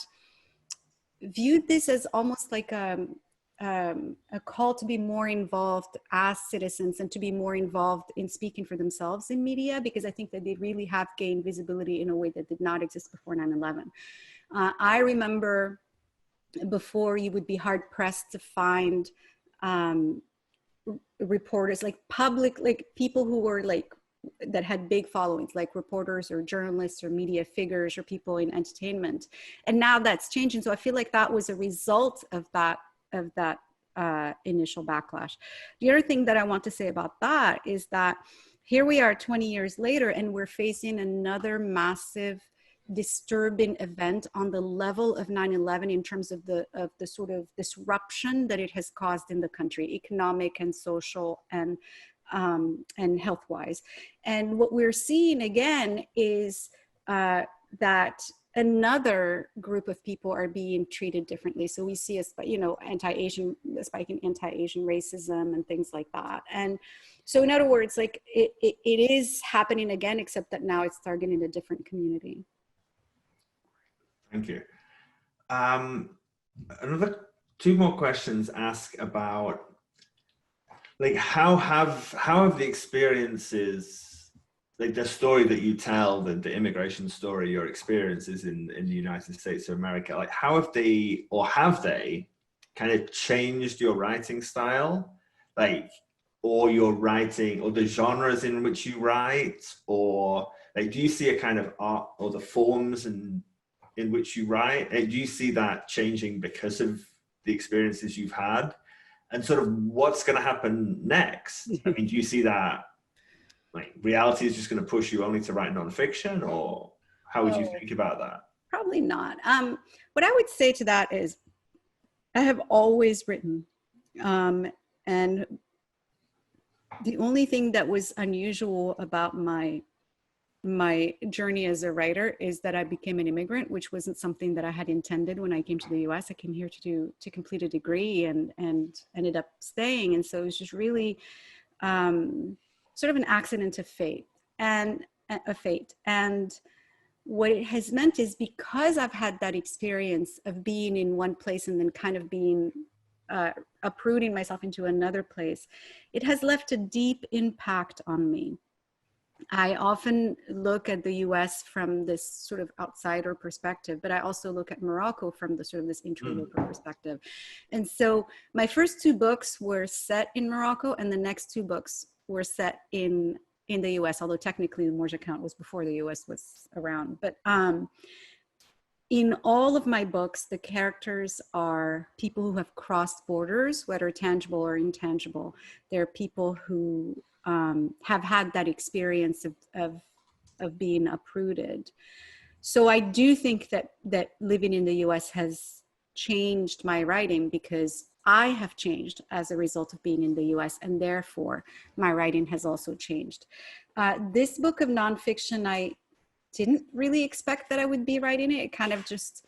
viewed this as almost like a call to be more involved as citizens and to be more involved in speaking for themselves in media, because I think that they really have gained visibility in a way that did not exist before 9/11. I remember before, you would be hard pressed to find reporters, like people who were that had big followings, like reporters or journalists or media figures or people in entertainment. And now that's changing. So I feel like that was a result of that initial backlash. The other thing that I want to say about that is that here we are 20 years later, and we're facing another massive disturbing event on the level of 9/11 in terms of the sort of disruption that it has caused in the country, economic and social and health-wise. And what we're seeing again is that another group of people are being treated differently. So we see a spike in anti-Asian racism and things like that. And so in other words, like it is happening again, except that now it's targeting a different community. Thank you. Another two more questions ask about, like, how have the experiences, like the story that you tell, the immigration story, your experiences in the United States of America, like how have they kind of changed your writing style, like, or your writing, or the genres in which you write, or like, do you see a kind of art or the forms in which you write? Do you see that changing because of the experiences you've had? And sort of what's going to happen next? I mean, do you see that like reality is just going to push you only to write nonfiction, or how would you think about that? Probably not. What I would say to that is I have always written. And the only thing that was unusual about my journey as a writer is that I became an immigrant, which wasn't something that I had intended when I came to the US. I came here to complete a degree and ended up staying. And so it was just really sort of an accident of fate. And what it has meant is, because I've had that experience of being in one place and then kind of being uprooting myself into another place, it has left a deep impact on me. I often look at the US from this sort of outsider perspective, but I also look at Morocco from the sort of this interloper perspective. And so my first two books were set in Morocco, and the next two books were set in the US, although technically the Morse account was before the US was around. But in all of my books, the characters are people who have crossed borders, whether tangible or intangible. They're people who have had that experience of being uprooted. So I do think that living in the US has changed my writing, because I have changed as a result of being in the US, and therefore my writing has also changed. This book of nonfiction, I didn't really expect that I would be writing it. It kind of just,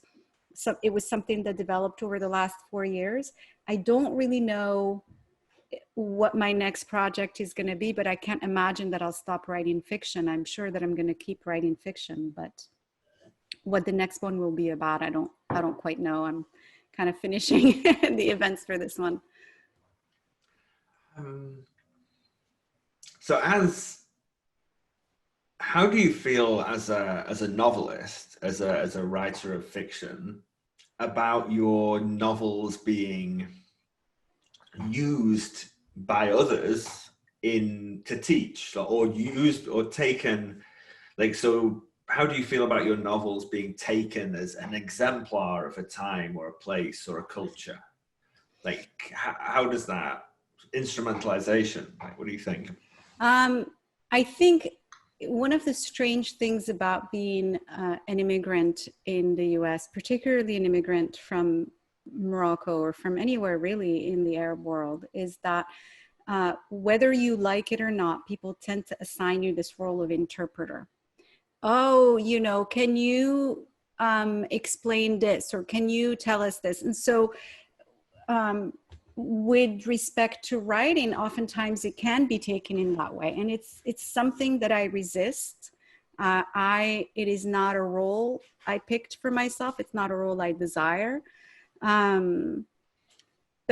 it was something that developed over the last 4 years. I don't really know what my next project is going to be, but I can't imagine that I'll stop writing fiction. I'm sure that I'm going to keep writing fiction, but what the next one will be about, I don't quite know. I'm kind of finishing the events for this one. So how do you feel as a novelist, as a writer of fiction, about your novels being used by others to teach, or used or taken, like, so how do you feel about your novels being taken as an exemplar of a time or a place or a culture? Like, how does that instrumentalization, like, what do you think? I think one of the strange things about being an immigrant in the US, particularly an immigrant from Morocco or from anywhere really in the Arab world, is that whether you like it or not, people tend to assign you this role of interpreter. Oh, can you explain this, or can you tell us this? And so with respect to writing, oftentimes it can be taken in that way. And it's something that I resist. It is not a role I picked for myself. It's not a role I desire. But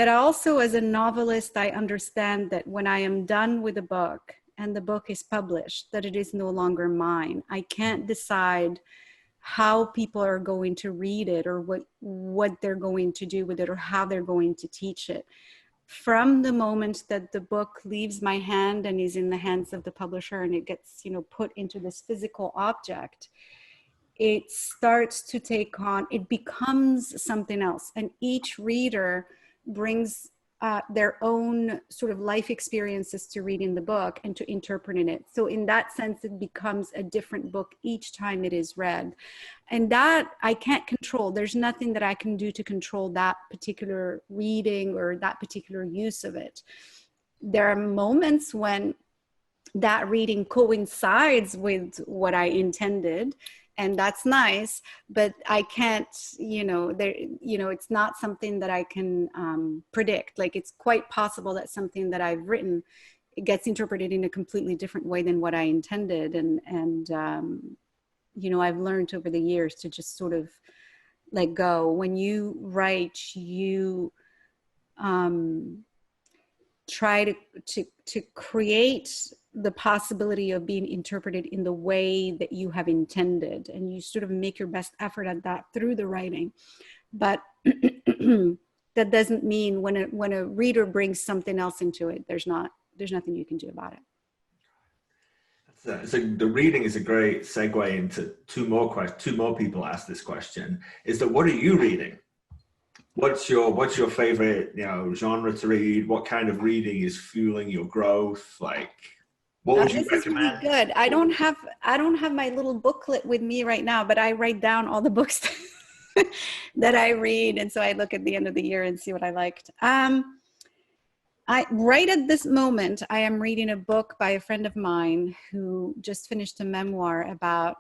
also, as a novelist, I understand that when I am done with a book and the book is published, that it is no longer mine. I can't decide how people are going to read it, or what they're going to do with it, or how they're going to teach it. From the moment that the book leaves my hand and is in the hands of the publisher, and it gets, put into this physical object, it starts to take on, it becomes something else. And each reader brings their own sort of life experiences to reading the book and to interpreting it. So in that sense, it becomes a different book each time it is read. And that I can't control. There's nothing that I can do to control that particular reading or that particular use of it. There are moments when that reading coincides with what I intended, and that's nice, but I can't, it's not something that I can predict. Like, it's quite possible that something that I've written, it gets interpreted in a completely different way than what I intended. And I've learned over the years to just sort of let go. When you write, you try to create the possibility of being interpreted in the way that you have intended, and you sort of make your best effort at that through the writing. But that doesn't mean when a reader brings something else into it, there's nothing you can do about it. So the reading is a great segue into two more people asked this question, is that what are you reading? What's your favorite, genre to read? What kind of reading is fueling your growth? Like, what would you recommend? This is really good. I don't have my little booklet with me right now, but I write down all the books that I read, and so I look at the end of the year and see what I liked. Right at this moment, I am reading a book by a friend of mine who just finished a memoir about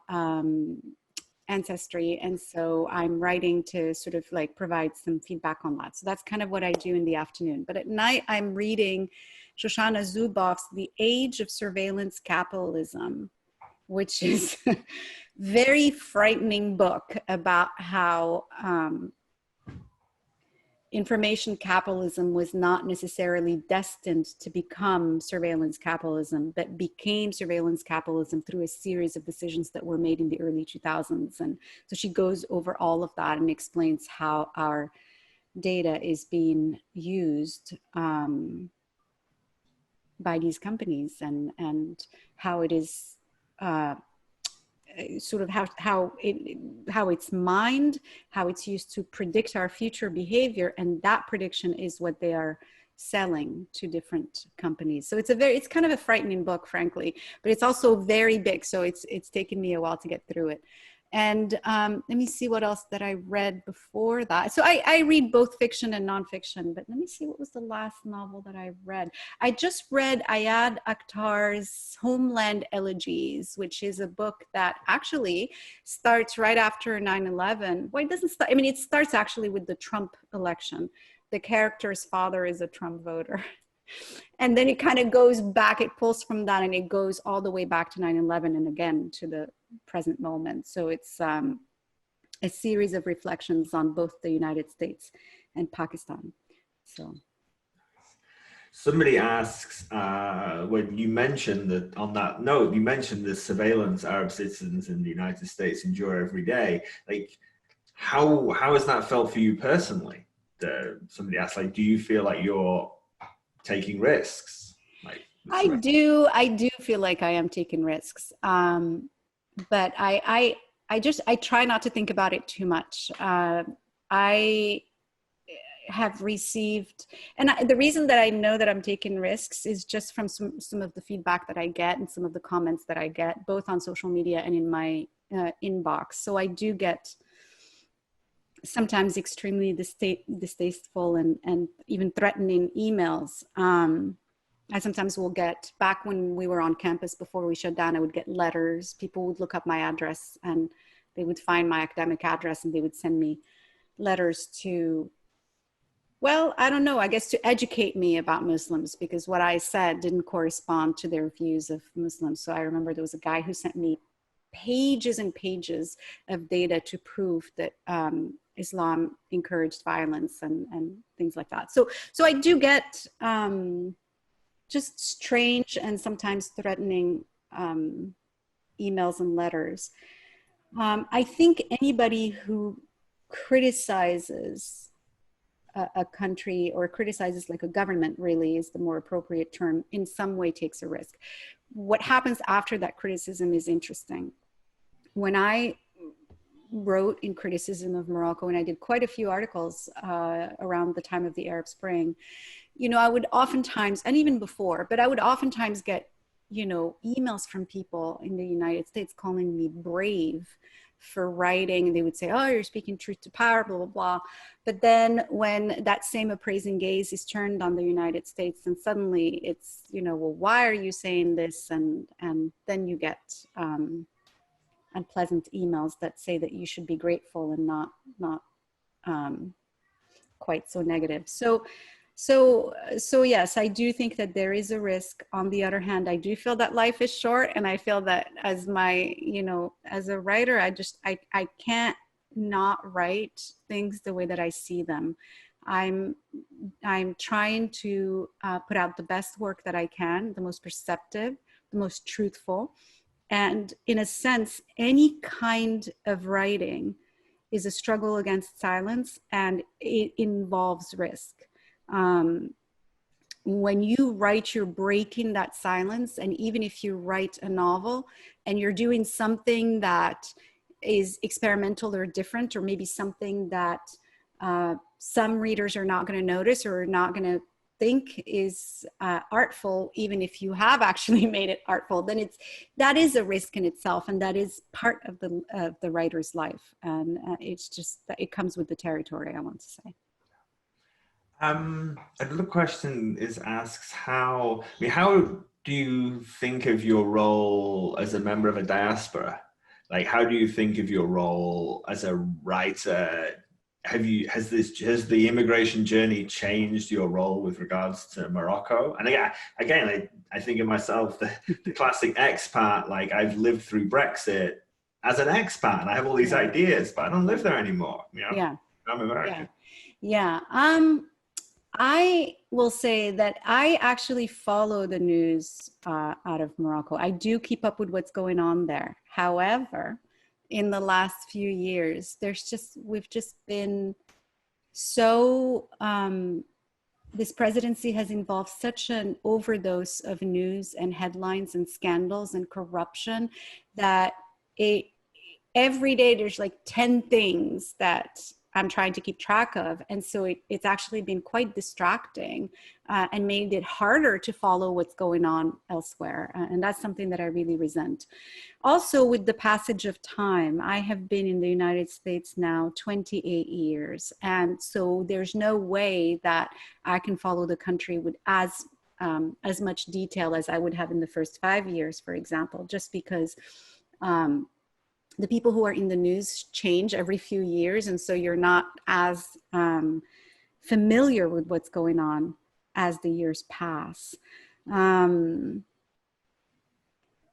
ancestry, and so I'm writing to sort of like provide some feedback on that. So that's kind of what I do in the afternoon. But at night, I'm reading Shoshana Zuboff's The Age of Surveillance Capitalism, which is a very frightening book about how information capitalism was not necessarily destined to become surveillance capitalism, but became surveillance capitalism through a series of decisions that were made in the early 2000s. And so she goes over all of that and explains how our data is being used by these companies, and how it is sort of how it's mined, how it's used to predict our future behavior, and that prediction is what they are selling to different companies. So it's kind of a frightening book, frankly, but it's also very big. So it's taken me a while to get through it. And let me see what else that I read before that. So I read both fiction and nonfiction, but let me see, what was the last novel that I read? I just read Ayad Akhtar's Homeland Elegies, which is a book that actually starts right after 9/11. Well, it doesn't start, I mean, it starts actually with the Trump election. The character's father is a Trump voter. And then it kind of goes back, it pulls from that, and it goes all the way back to 9/11 and again to the present moment. So it's a series of reflections on both the United States and Pakistan. So somebody asks, when you mentioned that, on that note, you mentioned the surveillance Arab citizens in the United States endure every day. Like, how has that felt for you personally? Somebody asked, like, do you feel like you're taking risks? Like, I do feel like I am taking risks. But I try not to think about it too much. I have received, and the reason that I know that I'm taking risks is just from some of the feedback that I get and some of the comments that I get, both on social media and in my inbox. So I do get sometimes extremely distasteful and even threatening emails. I sometimes will get, back when we were on campus before we shut down, I would get letters. People would look up my address and they would find my academic address and they would send me letters to, well, I don't know, I guess to educate me about Muslims, because what I said didn't correspond to their views of Muslims. So I remember there was a guy who sent me pages and pages of data to prove that Islam encouraged violence and things like that. So I do get just strange and sometimes threatening emails and letters. I think anybody who criticizes a country, or criticizes like a government, really is the more appropriate term, in some way takes a risk. What happens after that criticism is interesting. When I wrote in criticism of Morocco, and I did quite a few articles around the time of the Arab Spring, you know, I would oftentimes, and even before, but I would oftentimes get, you know, emails from people in the United States calling me brave for writing. And they would say, oh, you're speaking truth to power, blah, blah, blah. But then when that same appraising gaze is turned on the United States, and suddenly it's, you know, well, why are you saying this? And then you get unpleasant emails that say that you should be grateful and not quite so negative. So yes, I do think that there is a risk. On the other hand, I do feel that life is short, and I feel that as my, you know, as a writer, I can't not write things the way that I see them. I'm trying to put out the best work that I can, the most perceptive, the most truthful. And in a sense, any kind of writing is a struggle against silence, and it involves risk. When you write, you're breaking that silence. And even if you write a novel and you're doing something that is experimental or different, or maybe something that some readers are not going to notice or are not going to think is artful, even if you have actually made it artful, then that is a risk in itself, and that is part of the writer's life. And it's just that it comes with the territory, I want to say. Another question asks how do you think of your role as a member of a diaspora? Like, how do you think of your role as a writer? Has the immigration journey changed your role with regards to Morocco? And again, I think of myself, the classic expat, like, I've lived through Brexit as an expat and I have all these ideas, but I don't live there anymore. You know? Yeah. I'm American. Yeah. I will say that I actually follow the news out of Morocco. I do keep up with what's going on there. However, in the last few years, we've just been so, this presidency has involved such an overdose of news and headlines and scandals and corruption that every day there's like 10 things that I'm trying to keep track of. And so it's actually been quite distracting and made it harder to follow what's going on elsewhere. And that's something that I really resent. Also, with the passage of time, I have been in the United States now 28 years. And so there's no way that I can follow the country with as much detail as I would have in the first 5 years, for example, just because the people who are in the news change every few years. And so you're not as familiar with what's going on as the years pass. But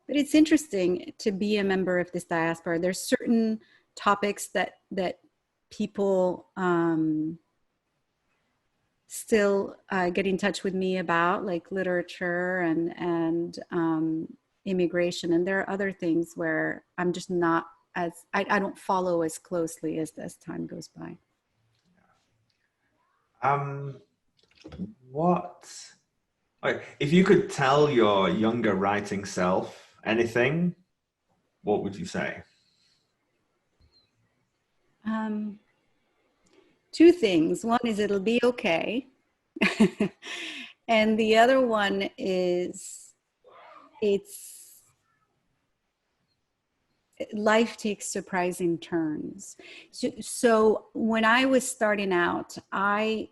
it's interesting to be a member of this diaspora. There's certain topics that people still get in touch with me about, like literature and immigration. And there are other things where I'm just not as, I don't follow as closely as time goes by. If you could tell your younger writing self anything, what would you say? Two things. One is it'll be okay. And the other one is life takes surprising turns. So when I was starting out, I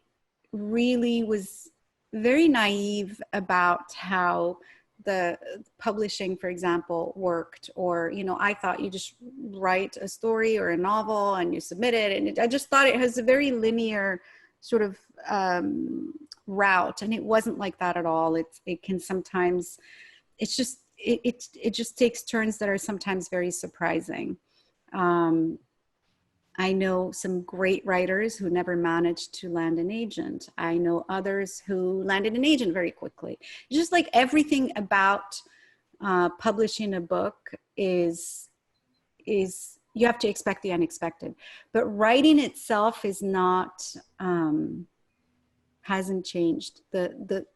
really was very naive about how the publishing, for example, worked. Or, you know, I thought you just write a story or a novel and you submit it. And I just thought it has a very linear sort of route. And it wasn't like that at all. It can sometimes, it's just, it just takes turns that are sometimes very surprising. I know some great writers who never managed to land an agent. I know others who landed an agent very quickly. Just like everything about publishing a book is you have to expect the unexpected. But writing itself is not, hasn't changed. The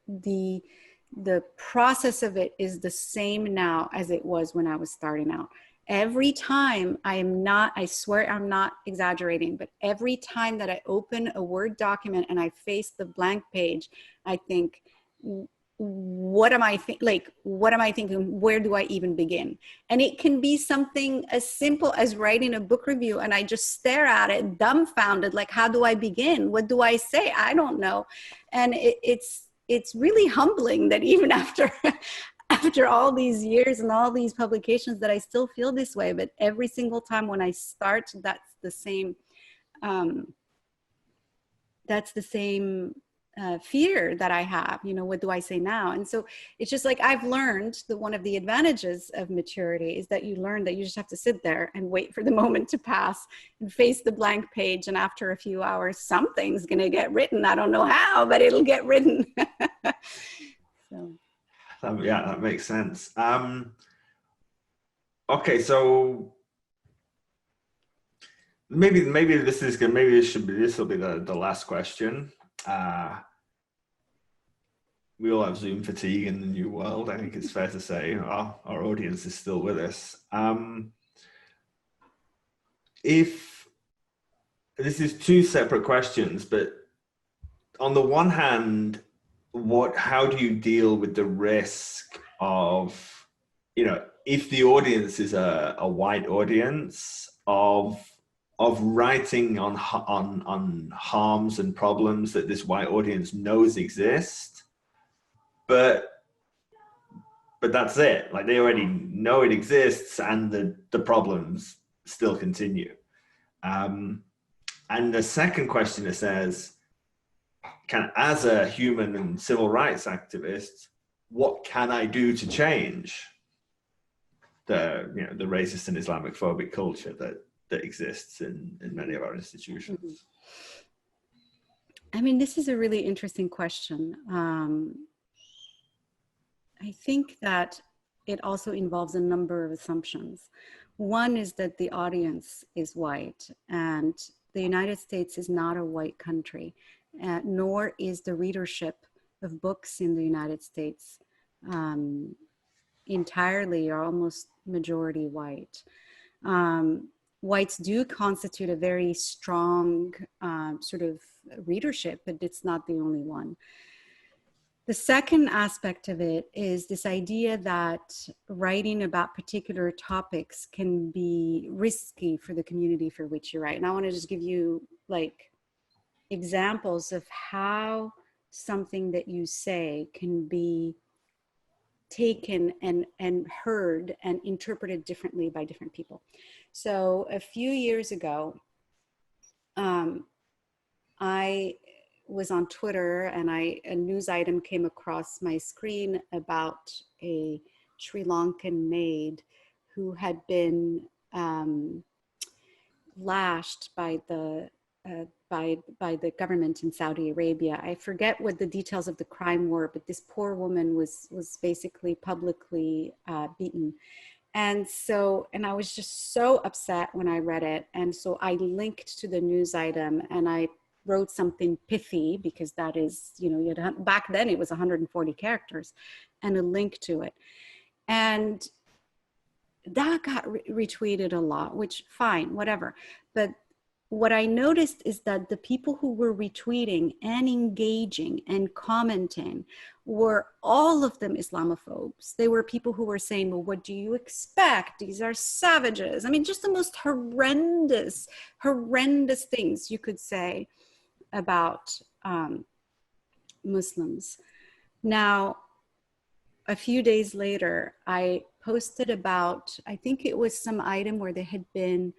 process of it is the same now as it was when I was starting out. Every time I swear I'm not exaggerating, but every time that I open a Word document and I face the blank page, I think, what am I thinking? Where do I even begin? And it can be something as simple as writing a book review, and I just stare at it dumbfounded, like, how do I begin? What do I say? I don't know. And it's really humbling that even after all these years and all these publications that I still feel this way. But every single time when I start, that's the same fear that I have. You know, what do I say now? And so it's just like, I've learned that one of the advantages of maturity is that you learn that you just have to sit there and wait for the moment to pass and face the blank page. And after a few hours, something's going to get written. I don't know how, but it'll get written. So. Yeah, that makes sense. Okay, so maybe this will be the last question. We all have Zoom fatigue in the new world. I think it's fair to say our audience is still with us. If this is two separate questions, but on the one hand, how do you deal with the risk of, you know, if the audience is a white audience, of writing on harms and problems that this white audience knows exist, but that's it. Like, they already know it exists, and the problems still continue. And the second question, it says, as a human and civil rights activist, what can I do to change the racist and Islamophobic culture that exists in many of our institutions? I mean, this is a really interesting question. I think that it also involves a number of assumptions. One is that the audience is white, and the United States is not a white country, nor is the readership of books in the United States entirely or almost majority white. whites do constitute a very strong sort of readership, but it's not the only one. The second aspect of it is this idea that writing about particular topics can be risky for the community for which you write. And I want to just give you like examples of how something that you say can be taken and heard and interpreted differently by different people. So a few years ago, I was on Twitter and a news item came across my screen about a Sri Lankan maid who had been lashed by the government in Saudi Arabia. I forget what the details of the crime were, but this poor woman was basically publicly beaten. And I was just so upset when I read it. And so I linked to the news item and I wrote something pithy, because that is, you know, back then it was 140 characters, and a link to it. And that got retweeted a lot, which fine, whatever. But what I noticed is that the people who were retweeting and engaging and commenting were all of them Islamophobes. They were people who were saying, well, what do you expect? These are savages. I mean, just the most horrendous things you could say about Muslims. Now, a few days later, I posted about, I think it was some item where there had been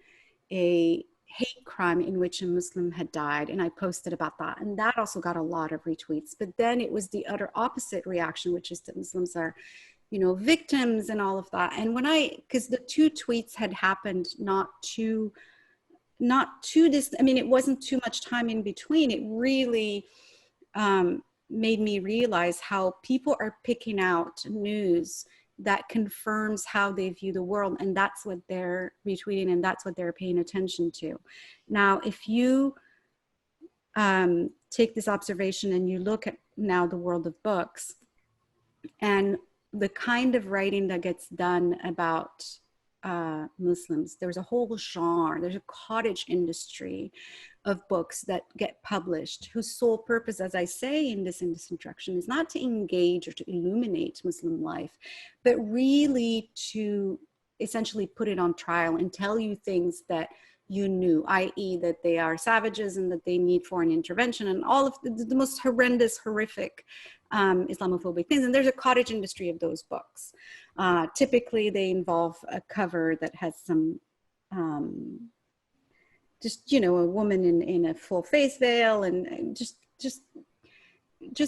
a hate crime in which a Muslim had died, and I posted about that, and that also got a lot of retweets. But then it was the utter opposite reaction, which is that Muslims are, you know, victims and all of that. And when because the two tweets had happened not too this, I mean, it wasn't too much time in between. It really made me realize how people are picking out news that confirms how they view the world, and that's what they're retweeting, and that's what they're paying attention to. Now, if you take this observation and you look at now the world of books and the kind of writing that gets done about Muslims, there's a whole genre, there's a cottage industry of books that get published whose sole purpose, as I say in this introduction, is not to engage or to illuminate Muslim life, but really to essentially put it on trial and tell you things that you knew, i.e. that they are savages and that they need foreign intervention and all of the most horrendous, horrific Islamophobic things. And there's a cottage industry of those books. Typically they involve a cover that has some just, you know, a woman in a full face veil and just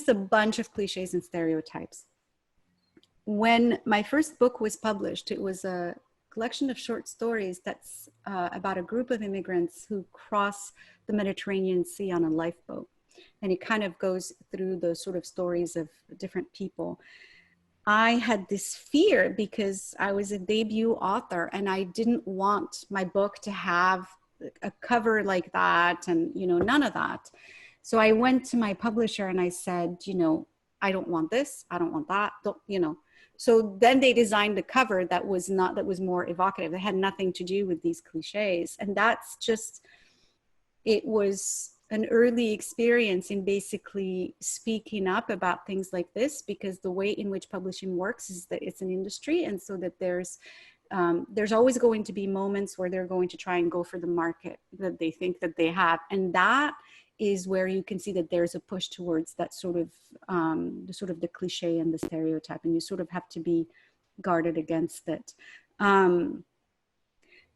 a bunch of cliches and stereotypes. When my first book was published, it was a collection of short stories that's about a group of immigrants who cross the Mediterranean Sea on a lifeboat. And it kind of goes through the sort of stories of different people. I had this fear because I was a debut author and I didn't want my book to have a cover like that and, you know, none of that. So I went to my publisher and I said, you know, I don't want this, I don't want that, don't, you know. So then they designed a cover that was more evocative. It had nothing to do with these cliches. And that's just, it was an early experience in basically speaking up about things like this, because the way in which publishing works is that it's an industry. And so that there's always going to be moments where they're going to try and go for the market that they think that they have. And that is where you can see that there's a push towards that sort of, the cliche and the stereotype, and you sort of have to be guarded against it.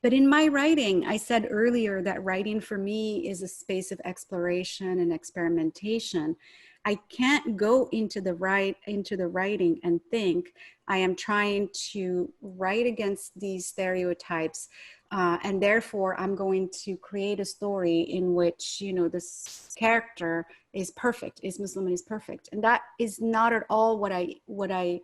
But in my writing, I said earlier that writing for me is a space of exploration and experimentation. I can't go into the writing and think I am trying to write against these stereotypes, and therefore I'm going to create a story in which, you know, this character is perfect, is Muslim and is perfect, and that is not at all what I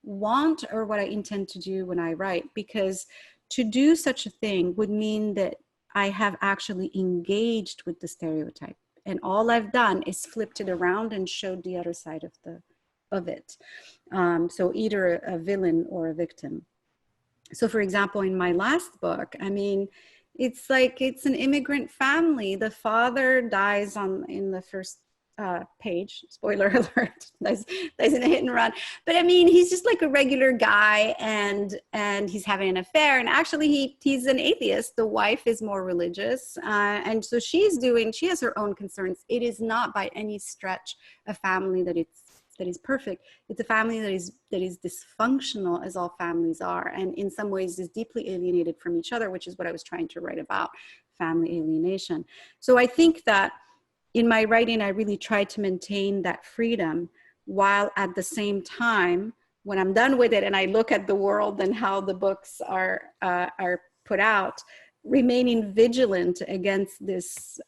want or what I intend to do when I write, because to do such a thing would mean that I have actually engaged with the stereotype. And all I've done is flipped it around and showed the other side of it. So either a villain or a victim. So for example, in my last book, I mean, It's like, it's an immigrant family. The father dies in the first page, spoiler alert, dies in a hit and run. But I mean, he's just like a regular guy, and he's having an affair, and actually he's an atheist. The wife is more religious, and so she has her own concerns. It is not by any stretch a family that is perfect. It's a family that is dysfunctional, as all families are, and in some ways is deeply alienated from each other, which is what I was trying to write about, family alienation. So I think that in my writing, I really tried to maintain that freedom, while at the same time, when I'm done with it and I look at the world and how the books are put out, remaining vigilant against this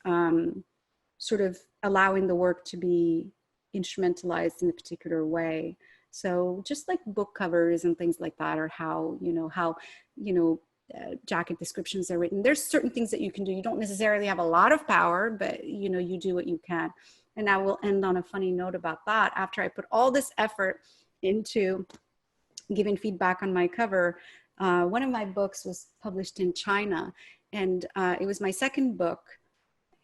sort of allowing the work to be instrumentalized in a particular way. So just like book covers and things like that, or how jacket descriptions are written. There's certain things that you can do. You don't necessarily have a lot of power, but you do what you can. And I will end on a funny note about that. After I put all this effort into giving feedback on my cover, one of my books was published in China, and it was my second book.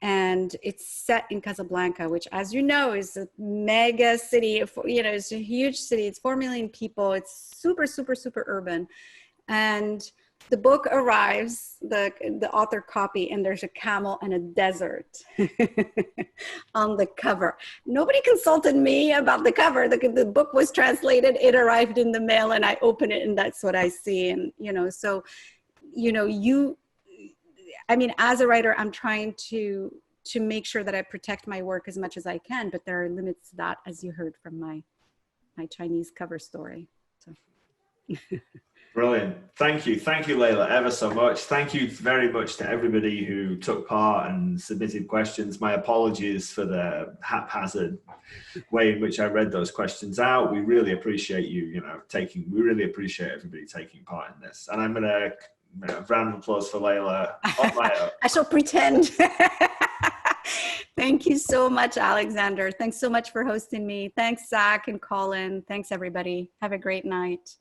And it's set in Casablanca, which, as you know, is a mega city. It's a huge city. It's 4 million people. It's super, super, super urban. And the book arrives, the author copy, and there's a camel and a desert on the cover. Nobody consulted me about the cover. The book was translated, it arrived in the mail, and I open it, and that's what I see. And, as a writer, I'm trying to make sure that I protect my work as much as I can, but there are limits to that, as you heard from my Chinese cover story. So. Brilliant. Thank you, Laila, ever so much. Thank you very much to everybody who took part and submitted questions. My apologies for the haphazard way in which I read those questions out. We really appreciate we really appreciate everybody taking part in this. And I'm going to round of applause for Laila on my own. I shall pretend. Thank you so much, Alexander. Thanks so much for hosting me. Thanks, Zach and Colin. Thanks, everybody. Have a great night.